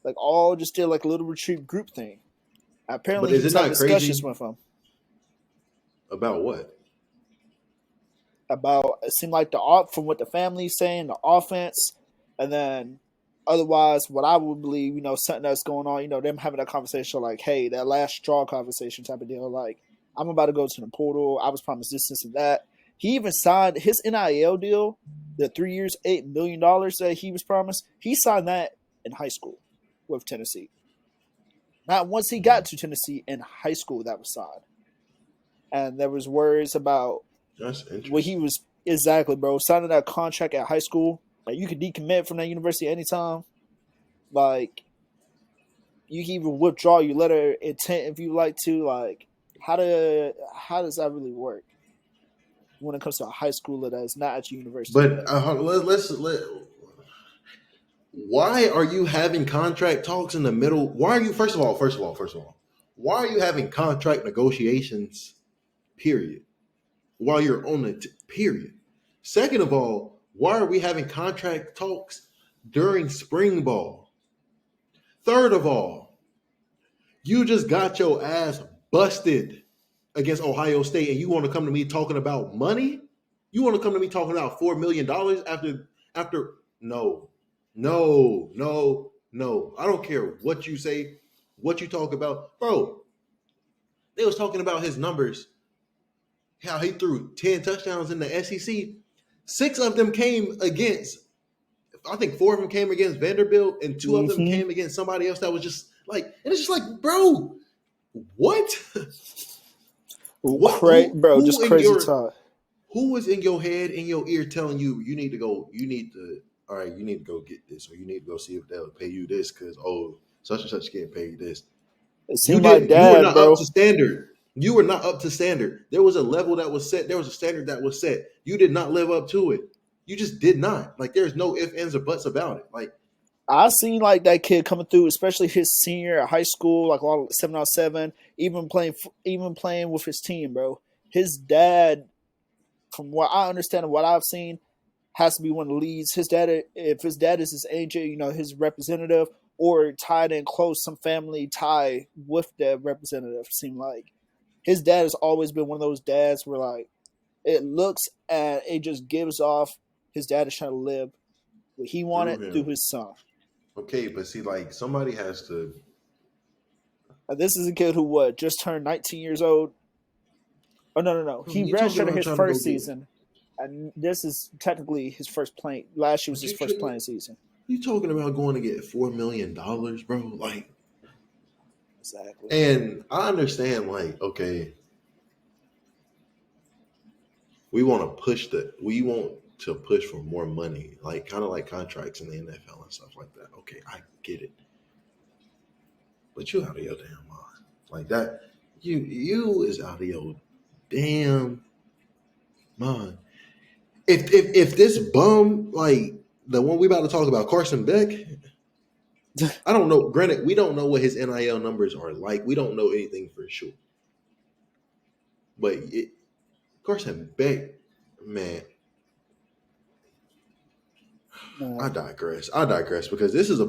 Like all just did like a little retreat group thing. Apparently, but is he was it not having discussions with them. About what? About it seemed like from what the family's saying, the offense, and then otherwise, what I would believe, something that's going on, them having that conversation like, hey, that last straw conversation type of deal, like, I'm about to go to the portal. I was promised this, and that. He even signed his NIL deal, the 3 years, $8 million that he was promised. He signed that in high school with Tennessee. Not once he got to Tennessee, in high school that was signed. And there was words about that's interesting. what he was exactly, bro, signing that contract at high school. Like you could decommit from that university anytime. Like you can even withdraw your letter of intent if you like to. Like how does that really work when it comes to a high schooler that is not at your university? But why are you having contract talks in the middle? Why are you first of all? Why are you having contract negotiations? Period. While you're on it. Period. Second of all, why are we having contract talks during spring ball? Third of all, you just got your ass busted against Ohio State, and you want to come to me talking about money? You want to come to me talking about $4 million after? No. I don't care what you say, what you talk about. Bro, they was talking about his numbers, how he threw 10 touchdowns in the SEC. 6 of them came against, I think 4 of them came against Vanderbilt, and 2 of them came against somebody else that was just like, and it's just like, bro, what? Just crazy talk. Who was in your head, in your ear, telling you need to go get this, or you need to go see if they'll pay you this because such and such getting paid this. It seemed like dad, you were not bro. up to standard. You were not up to standard. There was a level that was set. There was a standard that was set. You did not live up to it. You just did not. Like there's no ifs, ands, or buts about it. Like I seen like that kid coming through, especially his senior at high school, like a lot of 7-on-7, even playing with his team, bro. His dad, from what I understand and what I've seen, has to be one of the leads. His dad, if his dad is his agent, his representative, or tied in close, some family tie with the representative, seem like. His dad has always been one of those dads where like it looks and it just gives off his dad is trying to live what he wanted through his son. Okay, but see, like somebody has to. This is a kid who just turned 19 years old. Oh no! He redshirted his first season, and this is technically his first playing. Last year was his first playing season. You talking about going to get $4 million, bro? Like. Exactly. And I understand, like, okay, we want to push for more money, like kind of like contracts in the NFL and stuff like that. Okay, I get it. But you out of your damn mind. Like that, you is out of your damn mind. If this bum, like the one we about to talk about, Carson Beck, I don't know. Granted, we don't know what his NIL numbers are like. We don't know anything for sure. But Carson Beck, man, I digress because this is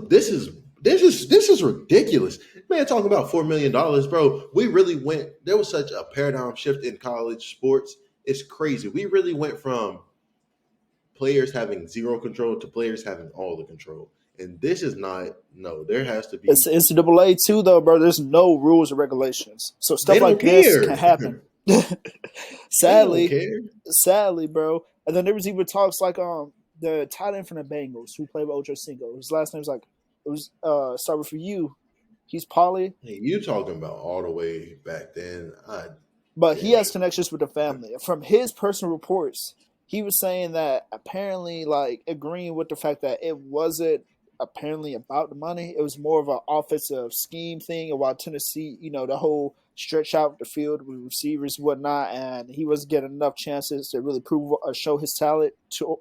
ridiculous. Man, talking about $4 million, bro. We really went. There was such a paradigm shift in college sports. It's crazy. We really went from players having zero control to players having all the control. And this is not, there has to be. It's NCAA too, though, bro. There's no rules or regulations. So stuff like this can happen. Sadly, bro. And then there was even talks like the tight end from the Bengals who played with Ocho Cinco. His last name's start with you. He's Polly. Hey, you talking about all the way back then. But he has connections with the family. From his personal reports, he was saying that apparently, like, agreeing with the fact that it wasn't apparently about the money. It was more of an offensive scheme thing. And while Tennessee, the whole stretch out the field with receivers and whatnot, and he wasn't getting enough chances to really prove or show his talent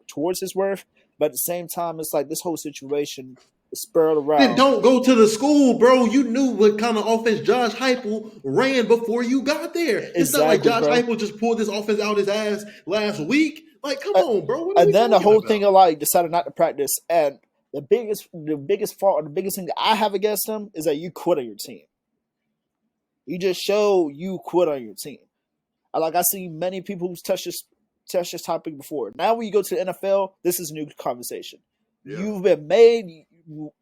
towards his worth. But at the same time, it's like this whole situation is spurred around. Then don't go to the school, bro. You knew what kind of offense Josh Heupel ran before you got there. It's not like Josh Heupel just pulled this offense out his ass last week. Like, come on, bro. And then the whole thing of like decided not to practice. And the biggest fault or the biggest thing that I have against him is that you quit on your team. You just show you quit on your team. I see many people who's touched this topic before. Now when you go to the NFL, this is a new conversation. Yeah. You've been made.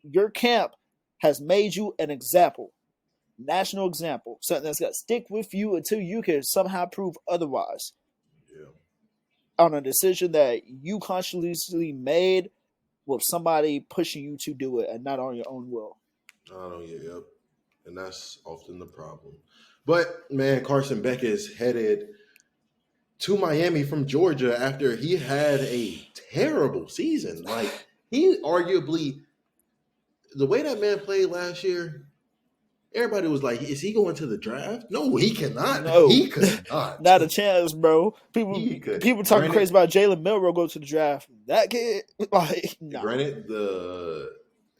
Your camp has made you an example, national example, something that's got to stick with you until you can somehow prove otherwise. Yeah. On a decision that you consciously made with somebody pushing you to do it and not on your own will. Yep. And that's often the problem. But, man, Carson Beck is headed to Miami from Georgia after he had a terrible season. Like, he arguably – the way that man played last year, everybody was like, is he going to the draft? No, he cannot. No. He could not. Not a chance, bro. People talking crazy about Jalen Milroe go to the draft. That kid, like, no. Granted,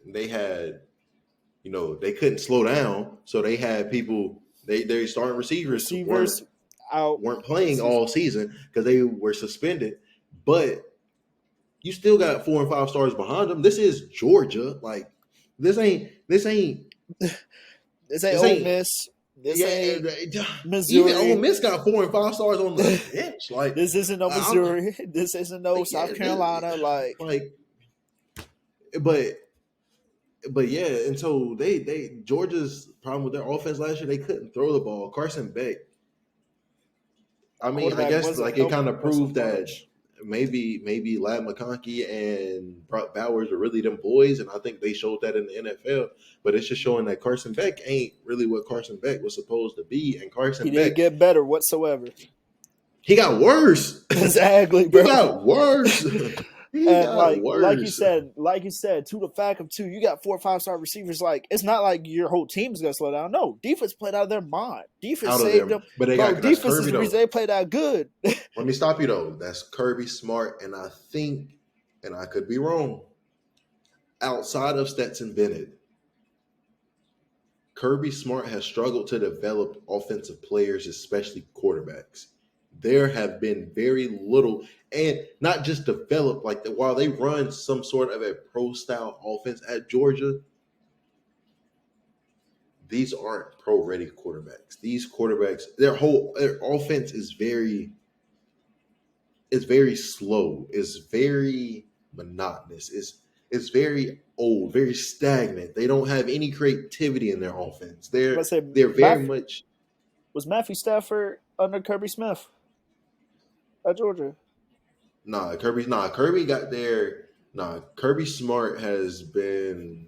they had, they couldn't slow down, so they had people, their starting receivers weren't playing all season because they were suspended. But you still got 4 and 5 stars behind them. This is Georgia. Like, This ain't Ole Miss. This ain't Missouri. Even Ole Miss got 4 and 5 stars on the bench. Like, this isn't no Missouri. This isn't no South Carolina. But yeah, and so Georgia's problem with their offense last year, they couldn't throw the ball. Carson Beck. I mean, I guess it kind of proved that maybe Ladd McConkey and Brock Bowers are really them boys, and I think they showed that in the NFL. But it's just showing that Carson Beck ain't really what Carson Beck was supposed to be, and Carson Beck didn't get better whatsoever. He got worse. Exactly, bro. He got worse. Like you said, to the fact of two, you got 4 or 5 star receivers. Like, it's not like your whole team is gonna slow down. No, defense played out of their mind. Defense saved them. But defense is the reason they played out good. Let me stop you though. That's Kirby Smart, and I think, and I could be wrong, outside of Stetson Bennett, Kirby Smart has struggled to develop offensive players, especially quarterbacks. There have been very little, and not just develop, like while they run some sort of a pro-style offense at Georgia, these aren't pro-ready quarterbacks. These quarterbacks, their offense is very slow, is very monotonous, is very old, very stagnant. They don't have any creativity in their offense. They're very much. Was Matthew Stafford under Kirby Smith at Georgia? Kirby got there. Kirby Smart has been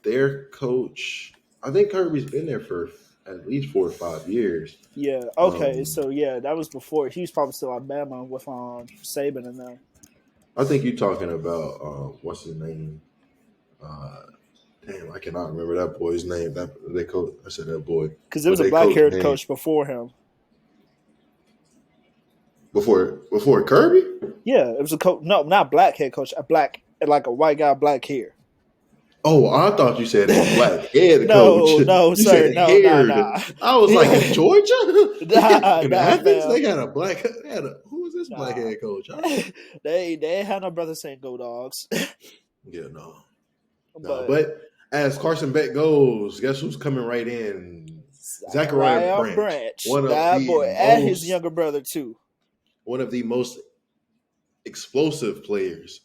their coach. I think Kirby's been there for at least 4 or 5 years. Yeah. Okay. So yeah, that was before. He was probably still Alabama with Saban and them. I think you're talking about what's his name? Damn, I cannot remember that boy's name. I said that boy because there was a black-haired coach before him. Before Kirby? Yeah, it was a coach. No, not black head coach. Like a white guy, black hair. Oh, I thought you said a black head coach. No, sir. No. I was like, in Georgia? In Athens, they got a black. Who was this black head coach? They ain't had no brother saying go dogs. Yeah, no. But as Carson Beck goes, guess who's coming right in? Zachariah Branch. One of the boy, and his younger brother too. One of the most explosive players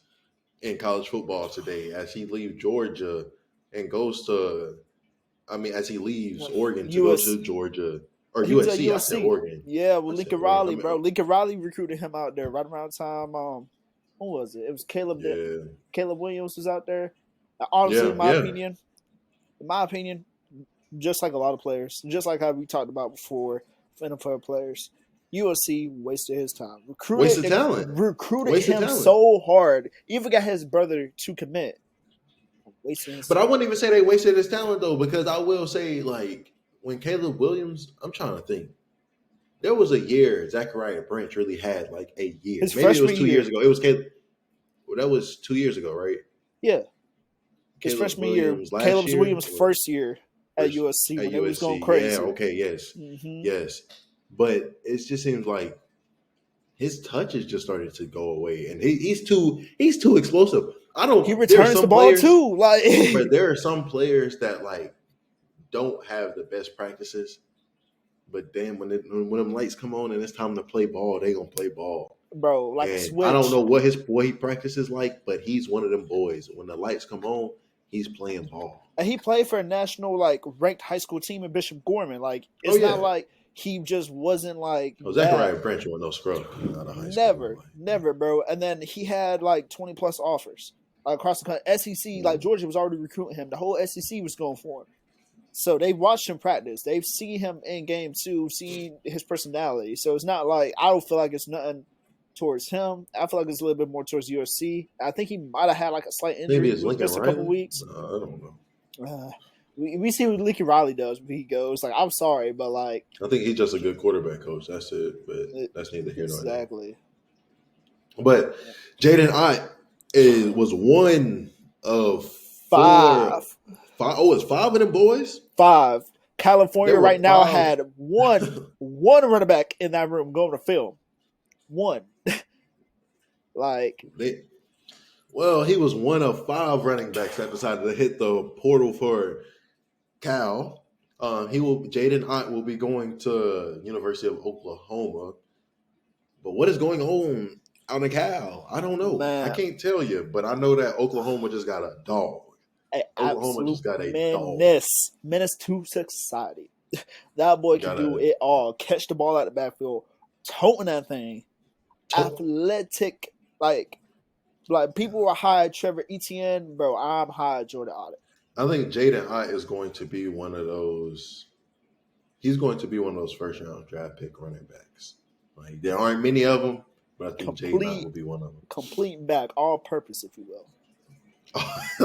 in college football today, as he leaves Georgia and goes to, as he leaves Oregon to go to Georgia or USC. I said Oregon. Yeah, well, Lincoln Riley, bro. Lincoln Riley recruited him out there right around the time. Who was it? It was Caleb. Yeah. Caleb Williams was out there. Honestly, in my opinion, just like a lot of players, just like how we talked about before, NFL players, USC wasted his time. Wasted talent. Recruited him so hard. Even got his brother to commit. Wasting his but time. I wouldn't even say they wasted his talent though, because I will say like when Caleb Williams, I'm trying to think. There was a year Zachariah Branch really had like a year. Maybe it was 2 years ago. It was Caleb. Well, that was 2 years ago, right? Yeah. His freshman year. Caleb Williams' first year at USC when it was going crazy. Yeah, okay, yes. Mm-hmm. Yes. But it just seems like his touches just started to go away. And he's too explosive. He returns the ball too. Like but there are some players that like don't have the best practices. But then when them lights come on and it's time to play ball, they gonna play ball, bro. Like a switch. I don't know what he practices like, but he's one of them boys. When the lights come on, he's playing ball. And he played for a national like ranked high school team in Bishop Gorman. Like it's not like he just wasn't like. Zachariah Branch was no scrub. Never, bro. And then he had like 20 plus offers across the country. SEC, like Georgia was already recruiting him. The whole SEC was going for him. So they watched him practice. They've seen him in game too, seen his personality. So it's not like I don't feel like it's nothing towards him. I feel like it's a little bit more towards USC. I think he might have had like a slight injury. Maybe it's Lincoln just a couple weeks. No, I don't know. We see what Lincoln Riley does when he goes. Like I'm sorry, but like I think he's just a good quarterback coach. That's it. But that's neither here nor there. Exactly. But Jaden Ott was one of five. Oh, it's 5 of them boys? 5. California right now had one running back in that room going to film. One. He was one of 5 running backs that decided to hit the portal for Cal. Jaden Ott will be going to University of Oklahoma. But what is going on out in Cal? I don't know. Man. I can't tell you, but I know that Oklahoma just got a dog. Oklahoma just got a menace to society. That boy can do it all. Catch the ball out the backfield, toting that thing. Athletic, like people are high Trevor Etienne, bro. I'm high Jordan Ott. I think Jaden Ott is going to be one of those. He's going to be one of those first round draft pick running backs. Like there aren't many of them, but I think Jaden Ott will be one of them. Complete back, all purpose, if you will.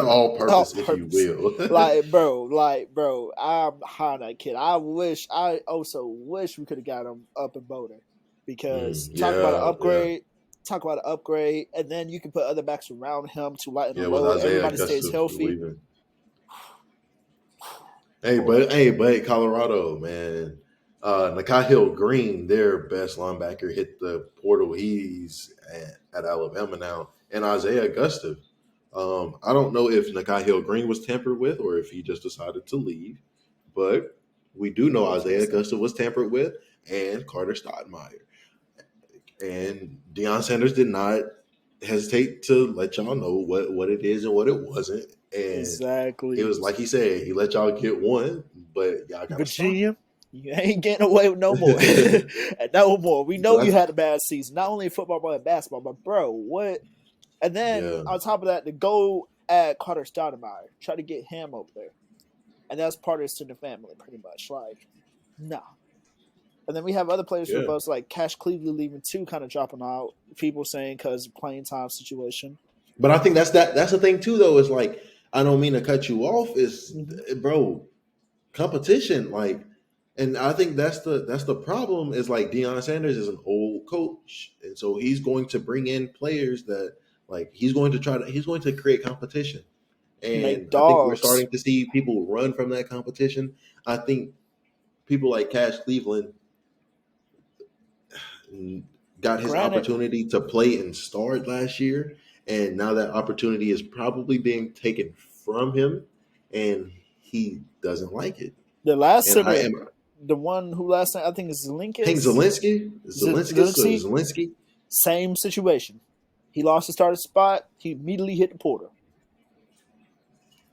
All purpose, if you will. bro, I'm high on that kid. I also wish we could have got him up in Boulder because talk about an upgrade, and then you can put other backs around him to lighten the load. Everybody stays healthy. But Colorado, man. Nikhil Green, their best linebacker, hit the portal. He's at Alabama now. And Isaiah Augusta. I don't know if Nikhil Green was tampered with or if he just decided to leave, but we do know Isaiah Augusta was tampered with and Carter Stoudemire. And Deion Sanders did not hesitate to let y'all know what it is and what it wasn't. And exactly. It was like he said, he let y'all get one, but y'all got Virginia, you ain't getting away with no more. No more. We know you had a bad season, not only in football but in basketball. But bro, what? And then on top of that, to go at Carter Stoudemire, try to get him over there. And that's part of his student family, pretty much. Like, no. And then we have other players for us, like Cash Cleveland leaving too, kind of dropping out. People saying because playing time situation. But I think that's the thing too, though, is like, I don't mean to cut you off, is bro, competition, like, and I think that's the problem, is like Deion Sanders is an old coach. And so he's going to bring in players that like he's going to create competition. And I think we're starting to see people run from that competition. I think people like Cash Cleveland got his opportunity to play and start last year. And now that opportunity is probably being taken from him, and he doesn't like it. The last the one who last night, I think is Zelensky. Same situation. He lost his starting spot. He immediately hit the portal.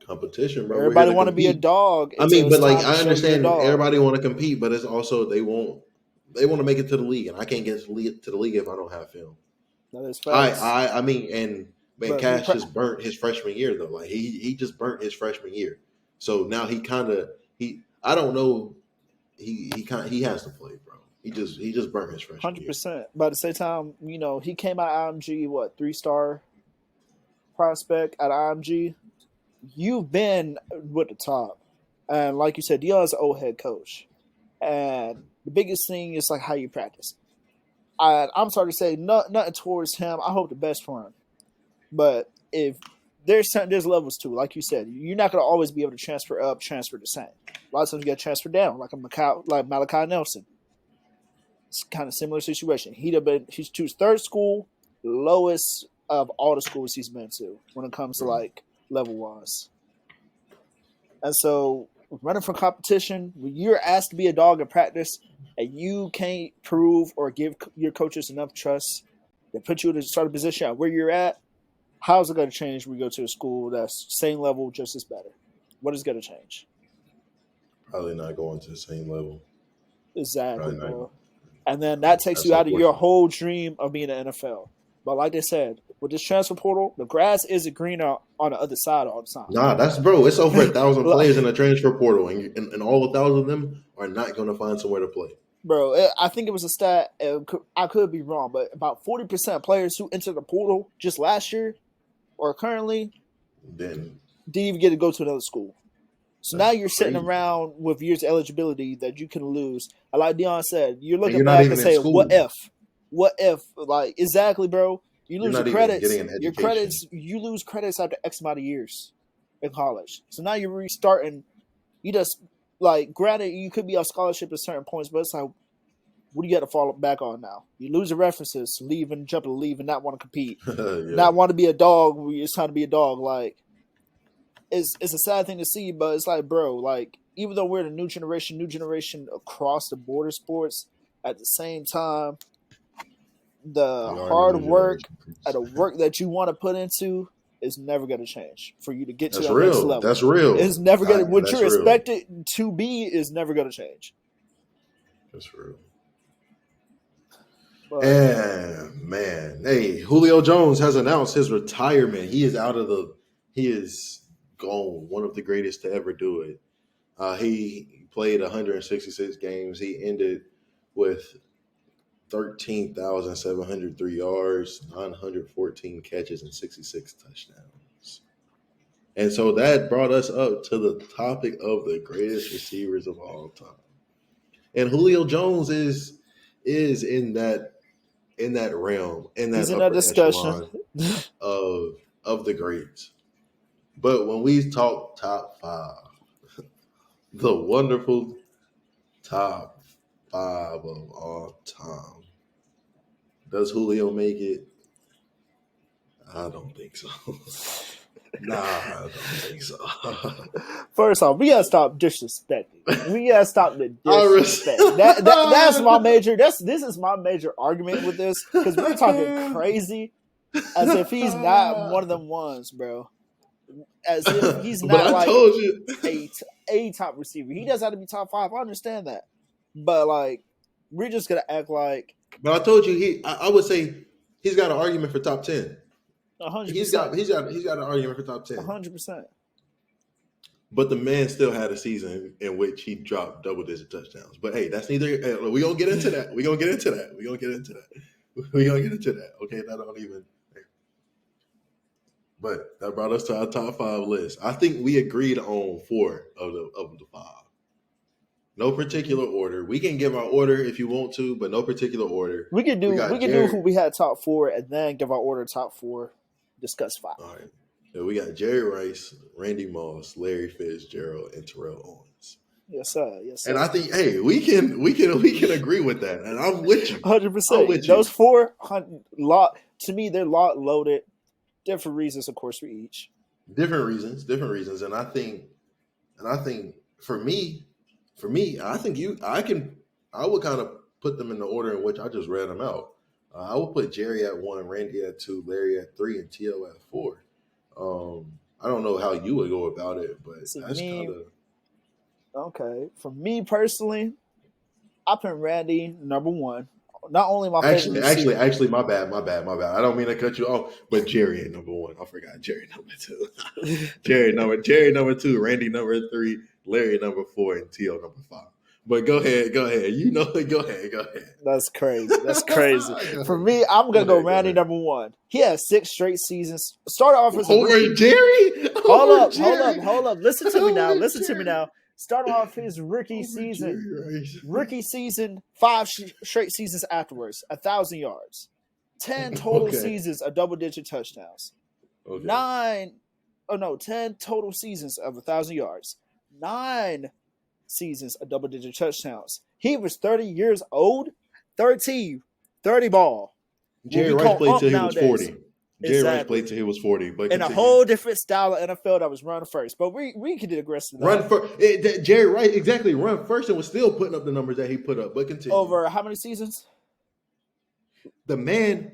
Competition, bro. Everybody want to be a dog. I mean, but like I understand everybody want to compete, but it's also they want to make it to the league, and I can't get to the league if I don't have film. That is facts. I mean, and man, Cash just burnt his freshman year though. Like he just burnt his freshman year. So now I don't know. He has to play, bro. He just burnt his freshman year. 100%. But at the same time, he came out of IMG, 3-star prospect at IMG. You've been with the top. And like you said, Deion's an old head coach. And the biggest thing is like how you practice. I'm sorry to say nothing towards him. I hope the best for him. But if there's levels too, like you said, you're not going to always be able to transfer up, transfer the same. A lot of times you got to transfer down, like Malachi Nelson. It's kind of similar situation. He's to his third school, lowest of all the schools he's been to when it comes to like level wise. And so running for competition, when you're asked to be a dog in practice and you can't prove or give your coaches enough trust to put you in a starting position at where you're at, how's it going to change when we go to a school that's same level, just as better? What is going to change? Probably not going to the same level. Exactly, bro. And then that takes you out of your whole dream of being an NFL. But like they said, with this transfer portal, the grass isn't greener on the other side all the time. Nah, it's over 1,000 players in the transfer portal, and all 1,000 of them are not going to find somewhere to play. Bro, I think it was a stat, I could be wrong, but about 40% of players who entered the portal just last year or currently didn't even get to go to another school. So now you're sitting around with years of eligibility that you can lose. Like Deion said, you're looking back and saying, what if? What if? Like, exactly, bro. You lose your credits. Your credits, you lose credits after X amount of years in college. So now you're restarting. You just, like, granted, you could be on scholarship at certain points, but it's like, what do you got to fall back on now? You lose your references, leave and jump and leave and not want to compete. Not want to be a dog. It's time to be a dog. Like, it's a sad thing to see, but it's like, bro, like, even though we're the new generation across the border sports, at the same time, the hard work and the work that you want to put into is never going to change for you to get to the next level. That's real. It's never going to, what you're expected to be is never going to change. That's real. But, and man, hey, Julio Jones has announced his retirement. He is gone, one of the greatest to ever do it. He played 166 games. He ended with 13,703 yards, 914 catches, and 66 touchdowns. And so that brought us up to the topic of the greatest receivers of all time. And Julio Jones is in that realm, he's in that discussion of the greats. But when we talk top five, the wonderful top five of all time, does Julio make it? I don't think so. Nah, I don't think so. First off, we gotta stop disrespecting. We gotta stop the disrespect. That's my major. This is my major argument with this, because we're talking crazy as if he's not one of them ones, bro. As if he's not like a top receiver. He doesn't have to be top five. I understand that, but like, we're just gonna act like. But I told you I would say he's got an argument for top 10. 100%. He's got an argument for top 10. 100%. But the man still had a season in which he dropped double-digit touchdowns. But hey, that's neither. We're gonna get into that. We're gonna get into that. Okay, that don't even. But that brought us to our top five list. I think we agreed on 4 of the 5. No particular order. We can give our order if you want to, but no particular order. We can do who we had top 4 and then give our order top 4. Discuss 5. All right. So we got Jerry Rice, Randy Moss, Larry Fitzgerald, and Terrell Owens. Yes, sir. Yes, sir. And I think, hey, we can agree with that. And I'm with you. 100%. Those 4, to me, they're loaded. Different reasons, of course, for each. Different reasons. And I think for me, I would kind of put them in the order in which I just read them out. I would put Jerry at 1, Randy at 2, Larry at 3, and T.O. at 4. I don't know how you would go about it, but that's kind of okay. For me personally, I put Randy number 1. Not only my favorite actually, my bad. I don't mean to cut you off, but Jerry ain't number 1. I forgot Jerry number 2. Jerry number 2, Randy number 3, Larry number 4, and T.O. number 5. But go ahead. You know it. Go ahead. That's crazy. For me, I'm gonna go Randy number one. He has 6 straight seasons. Started off as a rookie. Jerry. Hold up. Listen to me now. Started off his rookie season. Rookie season, 5 straight seasons afterwards, 1,000 yards, 10 total seasons of double-digit touchdowns, 10 total seasons of 1,000 yards, 9 seasons of double-digit touchdowns. He was 30 years old, 30 ball. Jerry Rice played till he was 40. Jerry Rice played till he was 40. But in a whole different style of NFL that was run first. But we could digress to that. Run first. Jerry Rice, exactly, run first and was still putting up the numbers that he put up. But continue. Over how many seasons? The man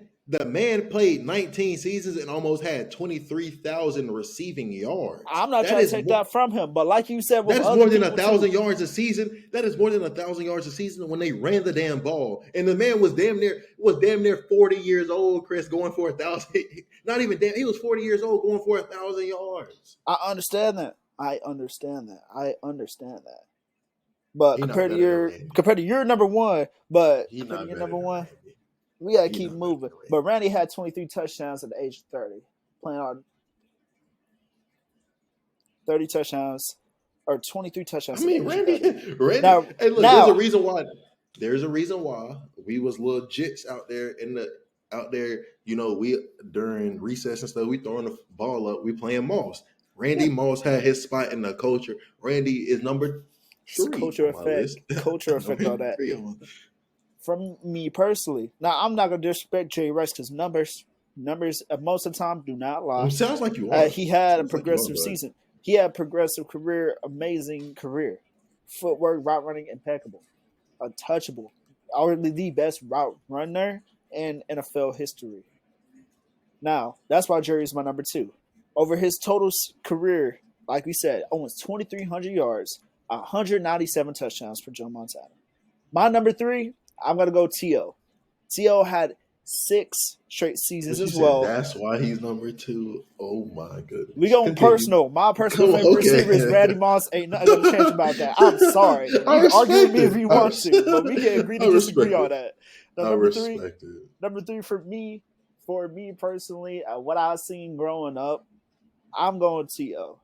played 19 seasons and almost had 23,000 receiving yards. I'm not trying to take that from him, but like you said, that is more than 1,000 yards a season. That is more than 1,000 yards a season when they ran the damn ball. And the man was damn near 40 years old, Chris, going for 1,000. Not even damn. He was 40 years old going for 1,000 yards. I understand that. But compared to your number one, we gotta keep moving. But Randy had 23 touchdowns at the age of 30, playing on 30 touchdowns or 23 touchdowns. I mean, Randy. Now, hey, look, there's a reason why we was little jits out there You know, we during recess and stuff, we throwing the ball up. We playing Moss. Randy Moss had his spot in the culture. Randy is number 3. Culture effect on that. From me personally, now I'm not gonna disrespect Jerry Rice because numbers most of the time do not lie. It sounds like you are. He had a progressive season. He had a progressive career, amazing career, footwork, route running, impeccable, untouchable, arguably the best route runner in NFL history. Now that's why Jerry is my number 2. Over his total career, like we said, almost 2,300 yards, 197 touchdowns for Joe Montana. My number 3. I'm going to go T.O. T.O. had 6 straight seasons as well. That's why he's number 2. Oh, my goodness. We going personal. My personal favorite receiver is Randy Moss. Ain't nothing going to change about that. I'm sorry. You can argue with me if you want to, but we can agree to disagree on that. Now, number 3 for me personally, what I've seen growing up, I'm going T.O.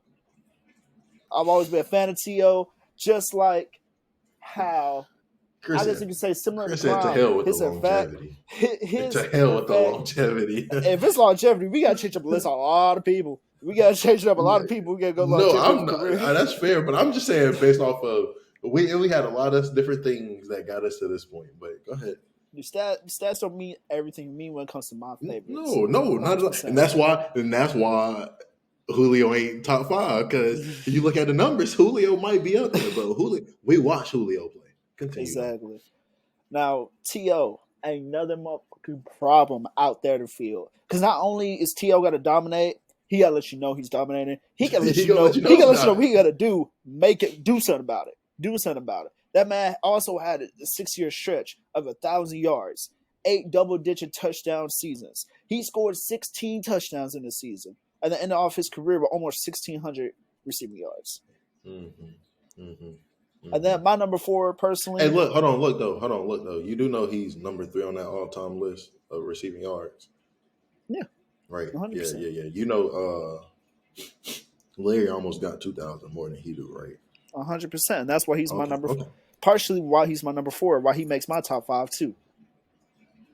I've always been a fan of T.O., just like how... I guess you could say similar to to hell with the longevity. To hell with the longevity. If it's longevity, we got to change up the list on a lot of people. We got to change it up a lot of people. We got to go longevity. No, I'm not. That's fair, but I'm just saying based off of we had a lot of different things that got us to this point. But go ahead. Your stats don't mean everything to me when it comes to my favorites. No, not at all. And that's why Julio ain't top 5 because if you look at the numbers, Julio might be up there, but we watch Julio play. Continue. Exactly. Now, T.O. ain't another motherfucking problem out there to field. Because not only is T.O. got to dominate, he got to let you know he's dominating. He got to let you know what he got to do. Do something about it. That man also had a 6-year stretch of 1,000 yards, 8 double-digit touchdown seasons. He scored 16 touchdowns in the season. At the end of his career with almost 1,600 receiving yards. And then my number 4 personally. Hey, look, hold on, look though. You do know he's number 3 on that all-time list of receiving yards. Yeah. Right. 100%. Yeah. You know, Larry almost got 2,000 more than he do, right? 100%. That's why he's my number 4. Partially why he's my number 4, why he makes my top 5 too.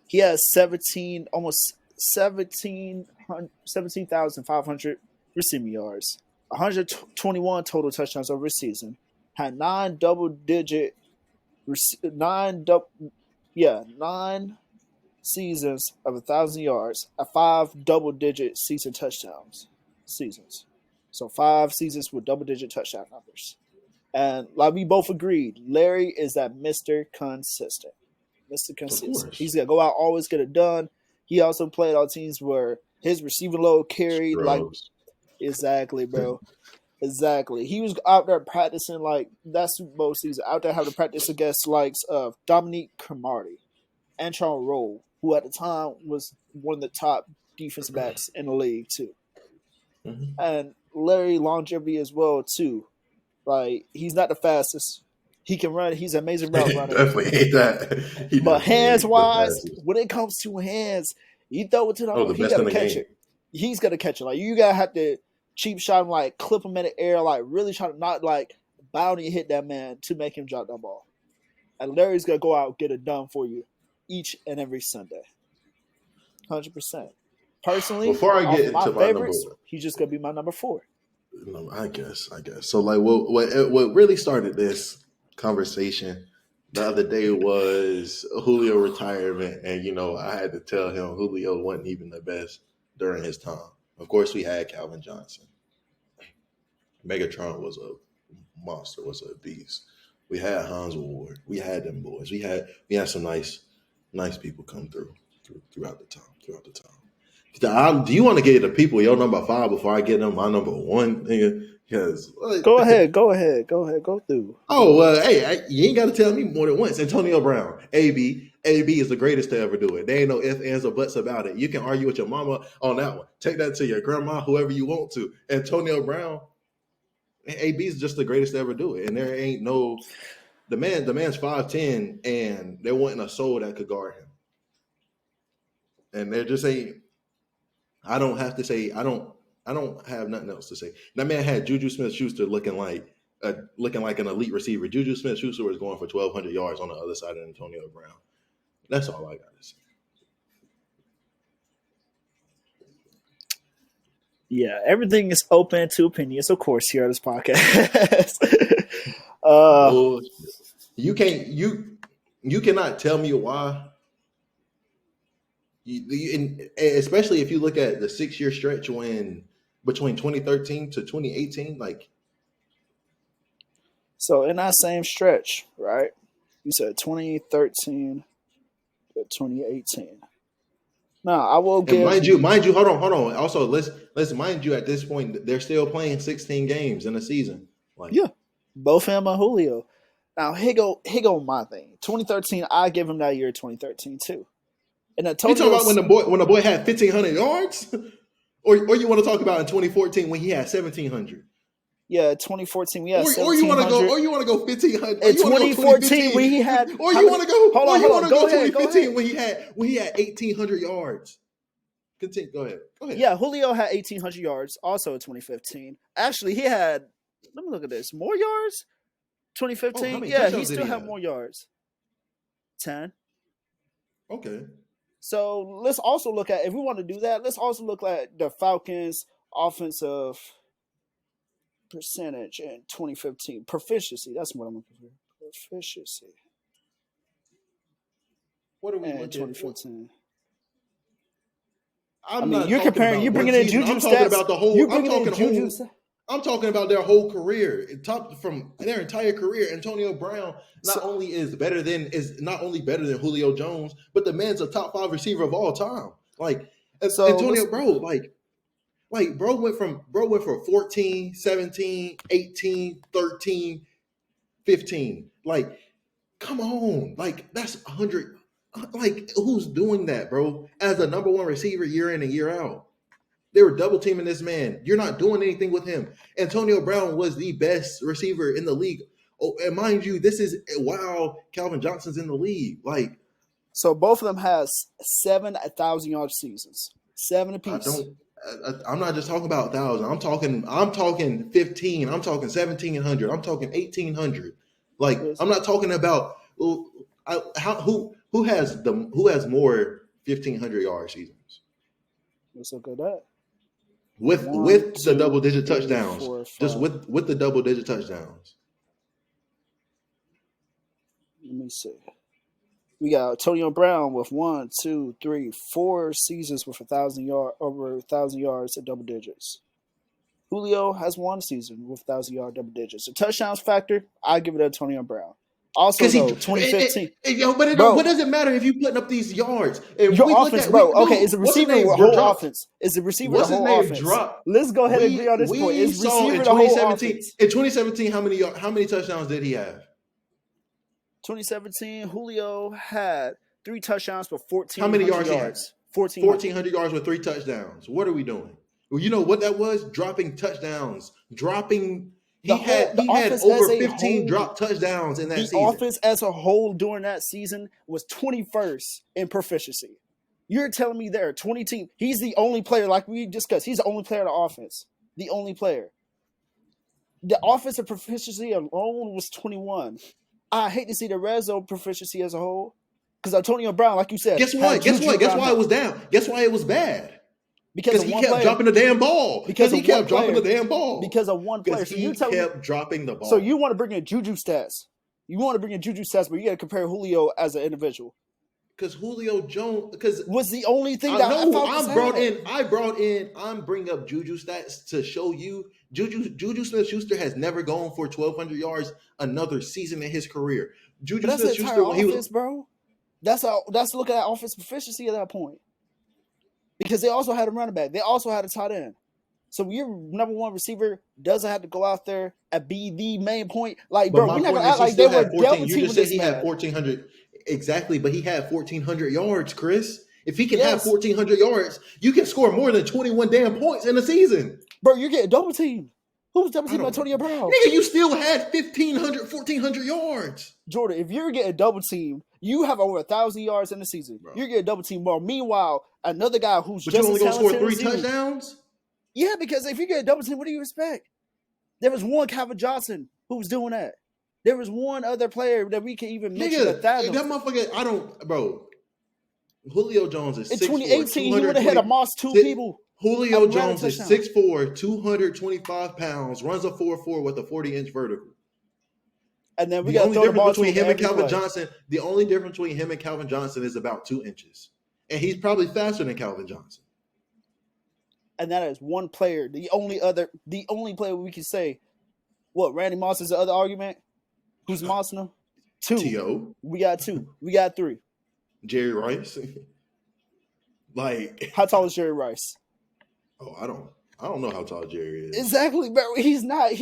He has 17,500 receiving yards, 121 total touchdowns over a season. Had 9 seasons of 1,000 yards, 5 double-digit season touchdowns seasons. So 5 seasons with double-digit touchdown numbers. And like we both agreed, Larry is that Mr. Consistent. He's gonna go out, always get it done. He also played on teams where his receiving load carried exactly, bro. Exactly. He was out there practicing like that Super Bowl season, out there having to practice against likes of Dominique Cromartie, Antron Roll, who at the time was one of the top defensive backs in the league too. And Larry longevity as well too. Like, he's not the fastest. He can run. He's an amazing route runner. Definitely ain't that. But hands-wise, when it comes to hands, you throw it to the he got to catch it. He's got to catch it. Like, you got to have to cheap shot him, like, clip him in the air, like, really try to not, like, bounty hit that man to make him drop that ball. And Larry's going to go out and get it done for you each and every Sunday. 100%. Personally, before I get into my favorites, he's just going to be my number 4. No, I guess. So, like, what really started this conversation the other day was Julio retirement, and I had to tell him Julio wasn't even the best during his time. Of course, we had Calvin Johnson. Megatron was a monster, was a beast. We had Hans Ward. We had them boys. We had some nice people come throughout the time. Do you want to get the people your number 5 before I get them my number 1? Because go ahead, go through. Oh, hey, you ain't got to tell me more than once. Antonio Brown, AB is the greatest to ever do it. There ain't no ifs, ands, or buts about it. You can argue with your mama on that one. Take that to your grandma, whoever you want to. Antonio Brown, AB is just the greatest to ever do it. And there ain't no the man's 5'10", and there wasn't a soul that could guard him. And there just ain't. I don't have to say. I don't have nothing else to say. That man had Juju Smith-Schuster looking like an elite receiver. Juju Smith-Schuster was going for 1,200 yards on the other side of Antonio Brown. That's all I got to say. Yeah, everything is open to opinions, of course, here on this podcast. You cannot tell me why. Especially if you look at the 6-year stretch between 2013 to 2018, like. So in that same stretch, right? You said 2013 to 2018. Now I will give. Mind you, hold on. Also, let's mind you, at this point, they're still playing 16 games in a season. Like, yeah, both him and Julio. Now here go my thing. 2013, I give him that year. 2013 too. And you talking about when the boy had 1,500 yards, or you want to talk about in 2014 when he had 1,700? Yeah, 2014 we had. Or you want to go 1,500? In 2014 when he had. Or you want to go? Hold on. Go 2015 when he had 1,800 yards. Continue. Go ahead. Yeah, Julio had 1,800 yards also in 2015. Actually, he had. Let me look at this. More yards. 2015. He still had more yards. 10. Okay. So let's also look at, if we want to do that, let's also look at the Falcons' offensive percentage in 2015. Proficiency. That's what I'm looking for. Proficiency. What are we in 2015? You're comparing. You're bringing in Juju stats. About the whole. I'm talking about their whole career, from their entire career. Antonio Brown not only better than Julio Jones, but the man's a top 5 receiver of all time. Like, so Antonio, bro went from 14, 17, 18, 13, 15. Like, come on, like that's 100. Like, who's doing that, bro? As a number 1 receiver year in and year out. They were double teaming this man. You're not doing anything with him. Antonio Brown was the best receiver in the league. Oh, and mind you, this is while Calvin Johnson's in the league. Like, so both of them has 7 1,000-yard seasons, 7 apiece. I'm not just talking about 1,000. I'm talking 15. I'm talking 1,700. I'm talking 1,800. Like, I'm not talking about who has more 1,500-yard seasons. Let's look at that. With the double-digit touchdowns. 4, just with the double-digit touchdowns. Let me see. We got Antonio Brown with 1, 2, 3, 4 seasons with over 1,000 yards at double digits. Julio has 1 season with 1,000-yard double digits. The touchdowns factor, I give it to Antonio Brown. Also, 2015. What does it matter if you're putting up these yards? Your offense, is the receiver the whole offense? Is the receiver the whole offense? Let's go ahead and agree on this point. Is receiver the whole offense? In 2017, how many touchdowns did he have? 2017, Julio had 3 touchdowns for 1,400 yards. How many yards he had? 1,400 yards with 3 touchdowns. What are we doing? Well, you know what that was? Dropping touchdowns. Dropping He had over 15 drop touchdowns in that season. The offense as a whole during that season was 21st in proficiency. You're telling me there are 20 teams. He's the only player, like we discussed. He's the only player on the offense. The only player. The offensive proficiency alone was 21. I hate to see the red zone proficiency as a whole. Because Antonio Brown, like you said. Guess what? Guess why it was down? Guess why it was bad? Because he kept dropping the damn ball. Because he kept dropping the damn ball. Because of one player. So he kept dropping the ball. So you want to bring in Juju stats. You want to bring in Juju stats, but you got to compare Julio as an individual. Because Julio Jones was the only thing that I'm bringing up Juju stats to show you Juju Smith-Schuster has never gone for 1,200 yards another season in his career. Juju Smith-Schuster when he was, bro. That's looking at offense proficiency at that point. Because they also had a running back. They also had a tight end. So your number one receiver doesn't have to go out there and be the main point. Like, bro, we're not going to act like they were dealt with. You just said he had 1,400. Exactly, but he had 1,400 yards, Chris. If he can have 1,400 yards, you can score more than 21 damn points in a season. Bro, you're getting double teamed. Who's double teamed by Antonio Brown? Nigga, you still had 1,400 yards. Jordan, if you're getting double teamed, you have over 1,000 yards in the season. Bro. You're getting double teamed. Well, meanwhile, another guy who's just only going to score 3 touchdowns? Yeah, because if you get double teamed, what do you expect? There was one Calvin Johnson who was doing that. There was one other player that we can even mention. That motherfucker, bro. Julio Jones is 6'4". In 2018, he would have hit a Moss 2 people. Julio Jones is 6'4", 225 pounds, runs a 4.4 with a 40-inch vertical. And then we got the only difference between him and Calvin Johnson. The only difference between him and Calvin Johnson is about 2 inches, and he's probably faster than Calvin Johnson. And that is one player. The only player we can say, what, Randy Moss is the other argument. Who's Moss now? 2. T.O. We got 2. We got 3. Jerry Rice. How tall is Jerry Rice? Oh, I don't know how tall Jerry is. Exactly, bro. He's not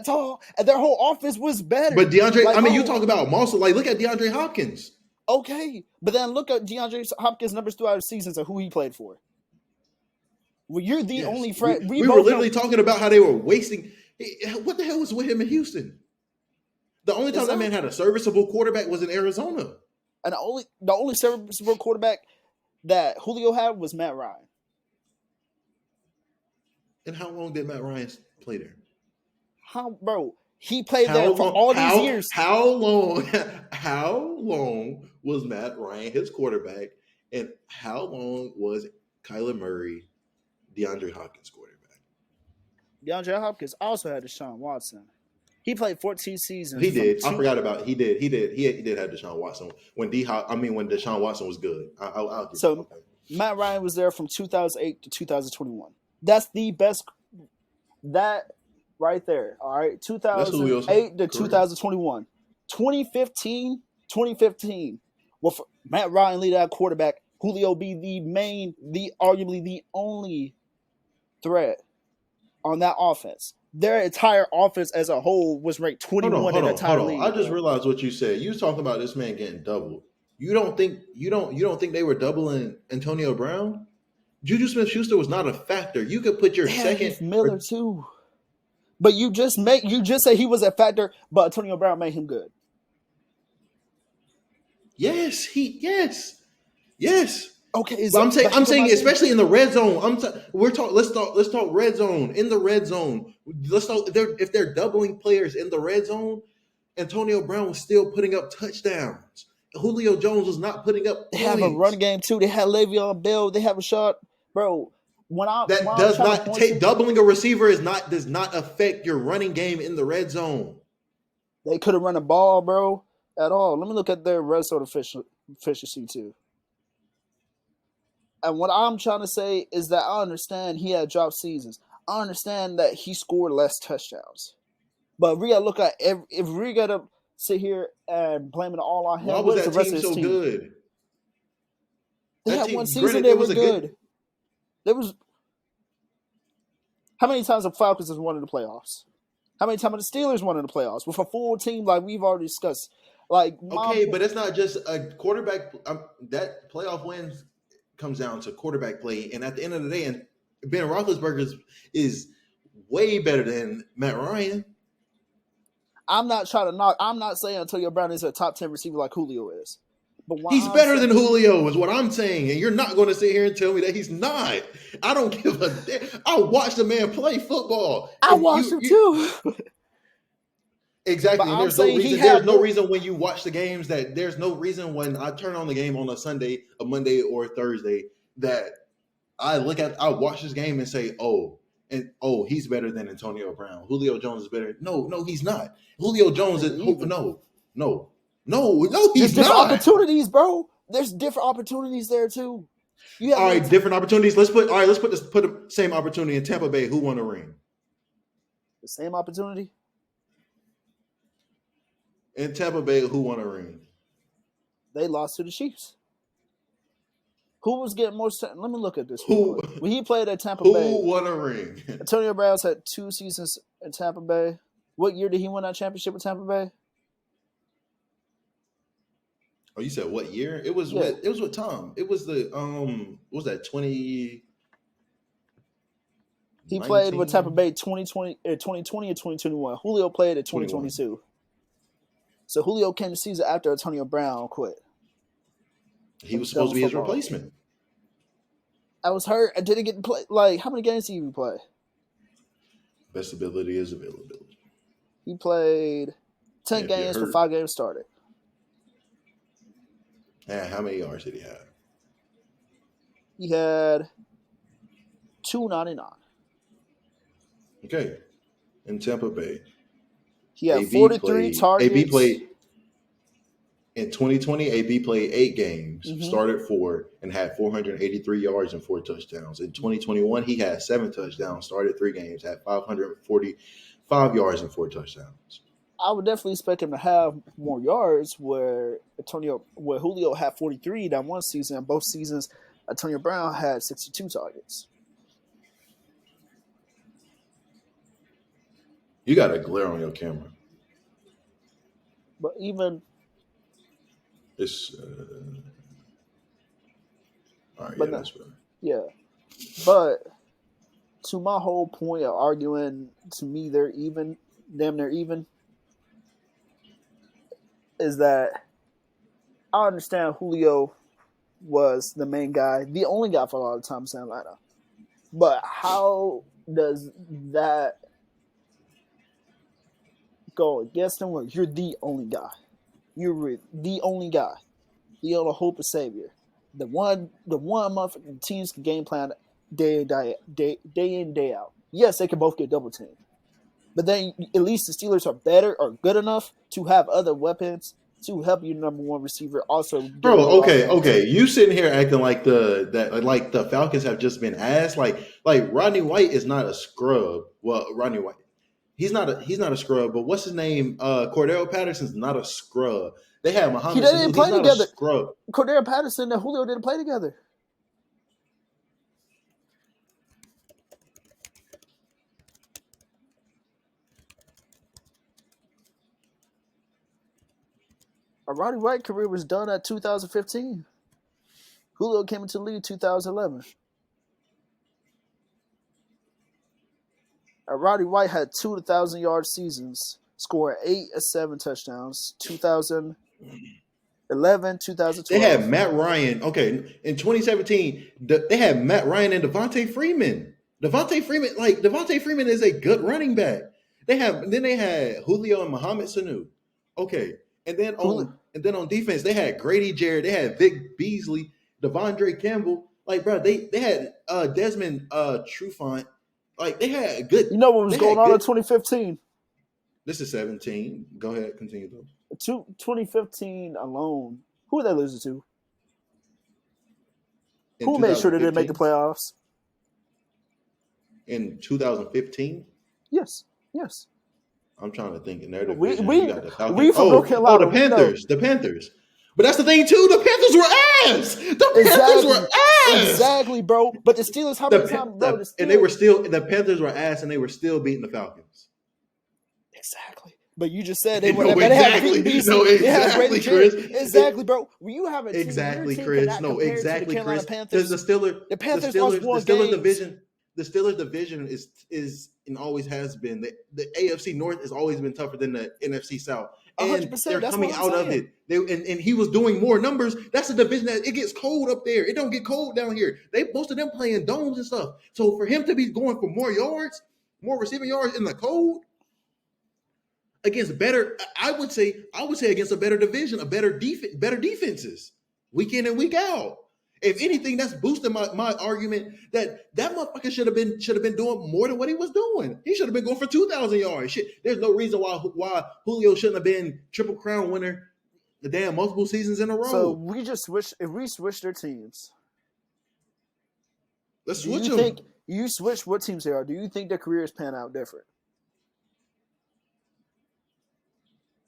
tall. And their whole offense was better. But DeAndre, you talk about Moss. Look at DeAndre Hopkins. Okay. But then look at DeAndre Hopkins' numbers throughout the seasons and who he played for. Well, you're the only friend. We were literally talking about how they were wasting. What the hell was with him in Houston? The only time that man had a serviceable quarterback was in Arizona. And the only serviceable quarterback that Julio had was Matt Ryan. And how long did Matt Ryan play there? Bro? He played there for all these years. How long was Matt Ryan his quarterback? And how long was Kyler Murray DeAndre Hopkins quarterback? DeAndre Hopkins also had Deshaun Watson. He played 14 seasons. He did. I forgot about it. He did have Deshaun Watson when Deshaun Watson was good. I'll give so Matt Ryan was there from 2008 to 2021. That's the best. That right there. All right, 2008 to 2021. 2015. Well, for Matt Ryan lead that quarterback. Julio be arguably the only threat on that offense. Their entire offense as a whole was ranked 21 in the entire league. I just realized what you said. You was talking about this man getting doubled. You don't think they were doubling Antonio Brown? Juju Smith-Schuster was not a factor. You could put your second Miller too. But you just said he was a factor, but Antonio Brown made him good. Yes. Okay, I'm saying, especially in the red zone. Let's talk red zone. In the red zone, let's talk. If they're doubling players in the red zone, Antonio Brown was still putting up touchdowns. Julio Jones was not putting up. They have a run game too. They had Le'Veon Bell. They have a shot, bro. Doubling a receiver does not affect your running game in the red zone. They couldn't run a ball, bro, at all. Let me look at their red zone efficiency too. And what I'm trying to say is that I understand he had drop seasons. I understand that he scored less touchdowns. But if we gotta look at if we gotta sit here and blame it all on him, why was that team so good? They had one season they were good. There was how many times the Falcons has won in the playoffs? How many times the Steelers won in the playoffs with a full team like we've already discussed? But it's not just a quarterback. That playoff wins comes down to quarterback play, and at the end of the day, and Ben Roethlisberger is way better than Matt Ryan. I'm not trying to knock. I'm not saying Antonio Brown is a top 10 receiver like Julio is. But he's better than Julio, is what I'm saying. And you're not going to sit here and tell me that he's not. I don't give a damn. I watched the man play football. I watched him too. Exactly. And there's no reason when you watch the games that there's no reason when I turn on the game on a Sunday, a Monday, or a Thursday that I watch this game and say, he's better than Antonio Brown. Julio Jones is better. No, he's not. Julio Jones is no, he's different not. Opportunities, bro. There's different opportunities there too. All right, different opportunities. Let's put the same opportunity in Tampa Bay. Who won a ring? The same opportunity? In Tampa Bay, who won a ring? They lost to the Chiefs. Who was getting more? Let me look at this. When he played at Tampa Bay, who won a ring? Antonio Brown's had 2 seasons in Tampa Bay. What year did he win that championship with Tampa Bay? Oh, you said what year? It was with Tom. It was the what was that 20? He played with Tampa Bay 2020 and 2021. Julio played at 2022. 21. So Julio came the season after Antonio Brown quit. He was supposed to be his replacement. I was hurt. I didn't get to play. Like, how many games did he play? Best ability is availability. He played 10 games for 5 games started. And how many yards did he have? He had 299. Okay. In Tampa Bay. He had 43 targets. AB played in 2020. AB played 8 games, started 4, and had 483 yards and 4 touchdowns. In 2021, he had 7 touchdowns, started 3 games, had 545 yards and 4 touchdowns. I would definitely expect him to have more yards where Julio had 43 that one season. Both seasons, Antonio Brown had 62 targets. You got a glare on your camera. But even... It's... all right, that's right. Yeah. But to my whole point of arguing, to me, they're even, damn near even, is that I understand Julio was the main guy, the only guy for a lot of times in Atlanta. But how does that go against him? Well, you're the only guy. You're the only guy. The only hope and savior. The one month the teams can game plan day in, day out. Yes, they can both get double teamed. But then at least the Steelers are better or good enough to have other weapons to help your number one receiver also. Bro, okay. You sitting here acting like the Falcons have just been ass. Like Rodney White is not a scrub. Well, Rodney White, he's not a scrub. But what's his name? Cordell Patterson's not a scrub. They have Muhammad. They didn't play together. Scrub. Cordell Patterson and Julio didn't play together. Rodney White's career was done at 2015. Julio came into the league 2011. Rodney White had 2 1,000-yard seasons, scoring 8 of 7 touchdowns. 2011, 2012. They had Matt Ryan. Okay, in 2017, they had Matt Ryan and Devontae Freeman. Devontae Freeman is a good running back. They had Julio and Mohamed Sanu. Okay. And then on defense, they had Grady Jarrett, they had Vic Beasley, Devondre Campbell. Like, bro, they had Desmond Trufant. Like, they had good. You know what was going on in 2015? This is 17. Go ahead, continue though. 2015 alone. Who are they losing to? Who made sure they didn't make the playoffs? In 2015? Yes. I'm trying to think in their division. We got the Falcons. We from North Carolina. The Panthers. The Panthers. But that's the thing too. The Panthers were ass. Panthers were ass. Exactly, bro. But the Steelers, how many times, bro? The Panthers were ass, and they were still beating the Falcons. Exactly. But you just said they were. Exactly, Chris. Exactly, bro. When you have a exactly, Chris. No, exactly, Chris. The Panthers. The Steelers division. the Steelers division is and always has been. The AFC North has always been tougher than the NFC South. And 100%. they're That's coming what I'm out of saying. it. And he was doing more numbers. That's a division that it gets cold up there. It don't get cold down here. Most of them playing domes and stuff. So for him to be going for more yards, more receiving yards in the cold against better, I would say against a better division, better defenses, week in and week out. If anything, that's boosting my argument that motherfucker should have been doing more than what he was doing. He should have been going for 2,000 yards. Shit, there's no reason why Julio shouldn't have been Triple Crown winner the damn multiple seasons in a row. So we just switch. If we switch their teams, let's switch them. You switch what teams they are. Do you think their careers pan out different?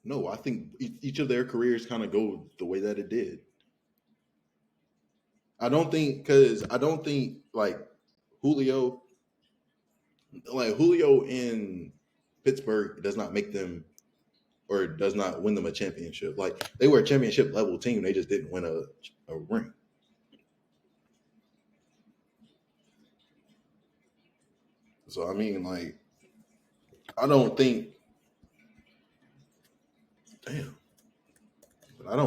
No, I think each of their careers kind of go the way that it did. I don't think like Julio in Pittsburgh does not make them or does not win them a championship. Like they were a championship level team, they just didn't win a ring. So I mean, like, I don't think. Damn. But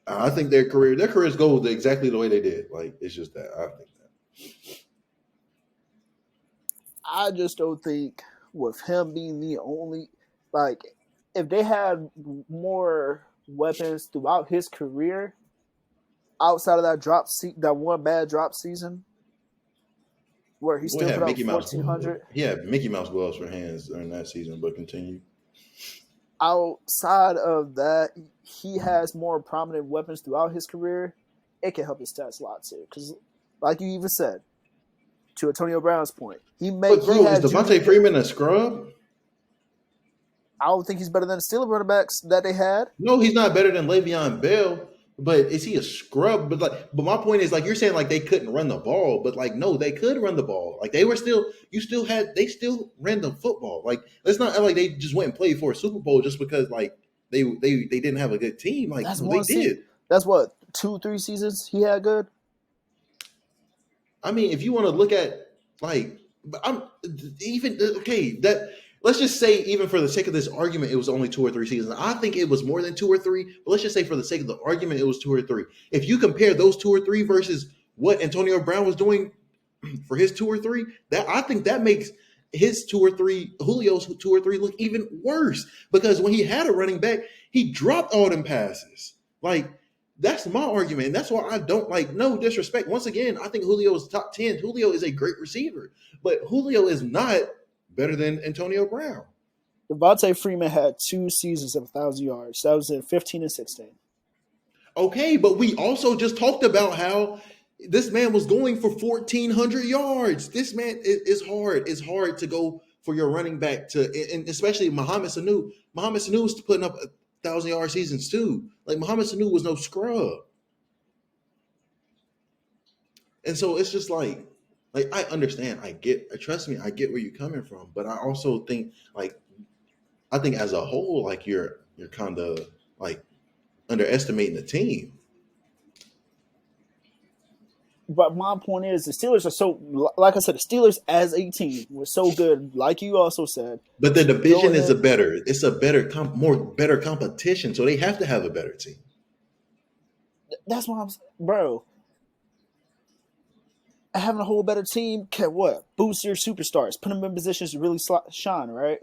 I think their careers go exactly the way they did. Like, it's just that. I think that. I just don't think with him being the only, like, if they had more weapons throughout his career, outside of that one bad drop season, where he still put up 1,400. He had Mickey Mouse gloves for hands during that season, but continue. Outside of that, he has more prominent weapons throughout his career. It can help his stats a lot too. Because, like you even said, to Antonio Brown's point, is Devontae Freeman a scrub? I don't think he's better than the Steelers running backs that they had. No, he's not better than Le'Veon Bell. But is he a scrub? But my point is, like, you're saying like they couldn't run the ball, but like no, they could run the ball. Like they still ran the football. Like let's not act like they just went and played for a Super Bowl just because like they didn't have a good team. Like they did. That's what 2-3 seasons he had good. I mean, if you want to look at like, let's just say, even for the sake of this argument, it was only 2 or 3 seasons. I think it was more than 2 or 3, but let's just say for the sake of the argument, it was 2 or 3. If you compare those 2 or 3 versus what Antonio Brown was doing for his 2 or 3, I think that makes his 2 or 3, Julio's 2 or 3 look even worse, because when he had a running back, he dropped all them passes. Like, that's my argument. And that's why I don't like, no disrespect. Once again, I think Julio is top 10. Julio is a great receiver, but Julio is not better than Antonio Brown. Devontae Freeman had 2 seasons of 1,000 yards. That was in 15 and 16. Okay, but we also just talked about how this man was going for 1,400 yards. This man is hard. It's hard to go for your running back and especially Mohamed Sanu. Mohamed Sanu was putting up 1,000-yard seasons too. Like Mohamed Sanu was no scrub. And so it's just like I understand, trust me, I get where you're coming from, but I also think I think as a whole, like you're kind of like underestimating the team. But my point is, the Steelers are so, like I said, the Steelers as a team were so good, like you also said. But the division is better competition, so they have to have a better team. That's what I'm saying, bro. Having a whole better team can boost your superstars, put them in positions to really shine, right?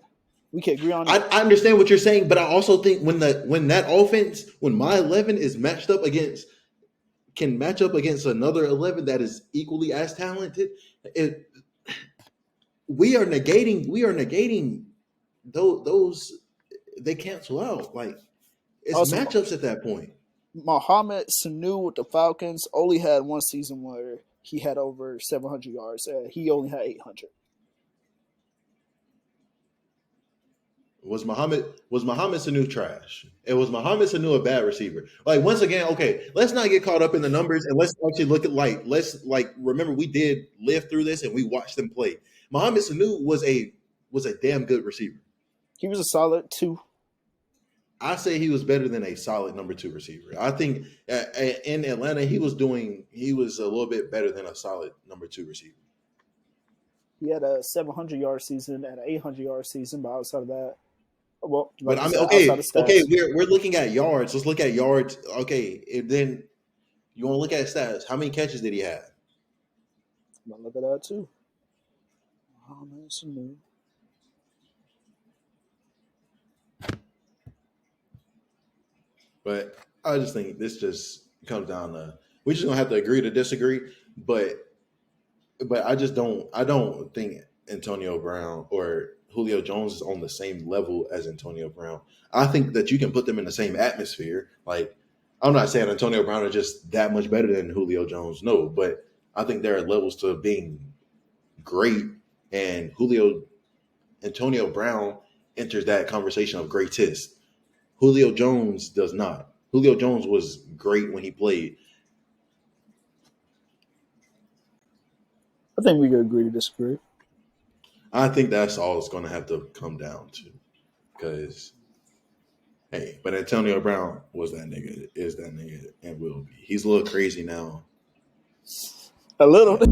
We can agree on that. I understand what you're saying, but I also think when that offense, when my 11 is can match up against another 11 that is equally as talented, we are negating those they cancel out. Like it's also matchups at that point. Mohamed Sanu with the Falcons only had one season where he had over 700 yards. He only had 800. Was Mohamed Sanu trash? It was Mohamed Sanu a bad receiver? Like once again, okay, let's not get caught up in the numbers and let's actually look at let's remember we did live through this and we watched them play. Mohamed Sanu was a damn good receiver. He was a solid 2. I say he was better than a solid number 2 receiver. I think in Atlanta he was a little bit better than a solid number 2 receiver. He had a 700-yard season and an 800-yard season, but outside of that, well, like But I you mean, said, outside of stats. okay, we're looking at yards. Let's look at yards. Okay, and then you want to look at stats. How many catches did he have? I'm gonna look at that too. Oh, man, it's new. But I just think this just comes down to we're just gonna have to agree to disagree. But I don't think Antonio Brown or Julio Jones is on the same level as Antonio Brown. I think that you can put them in the same atmosphere. Like, I'm not saying Antonio Brown is just that much better than Julio Jones. No, but I think there are levels to being great, and Antonio Brown enters that conversation of greatest. Julio Jones does not. Julio Jones was great when he played. I think we could agree to disagree. I think that's all it's going to have to come down to. Because, hey, but Antonio Brown was that nigga, is that nigga, and will be. He's a little crazy now. A little. But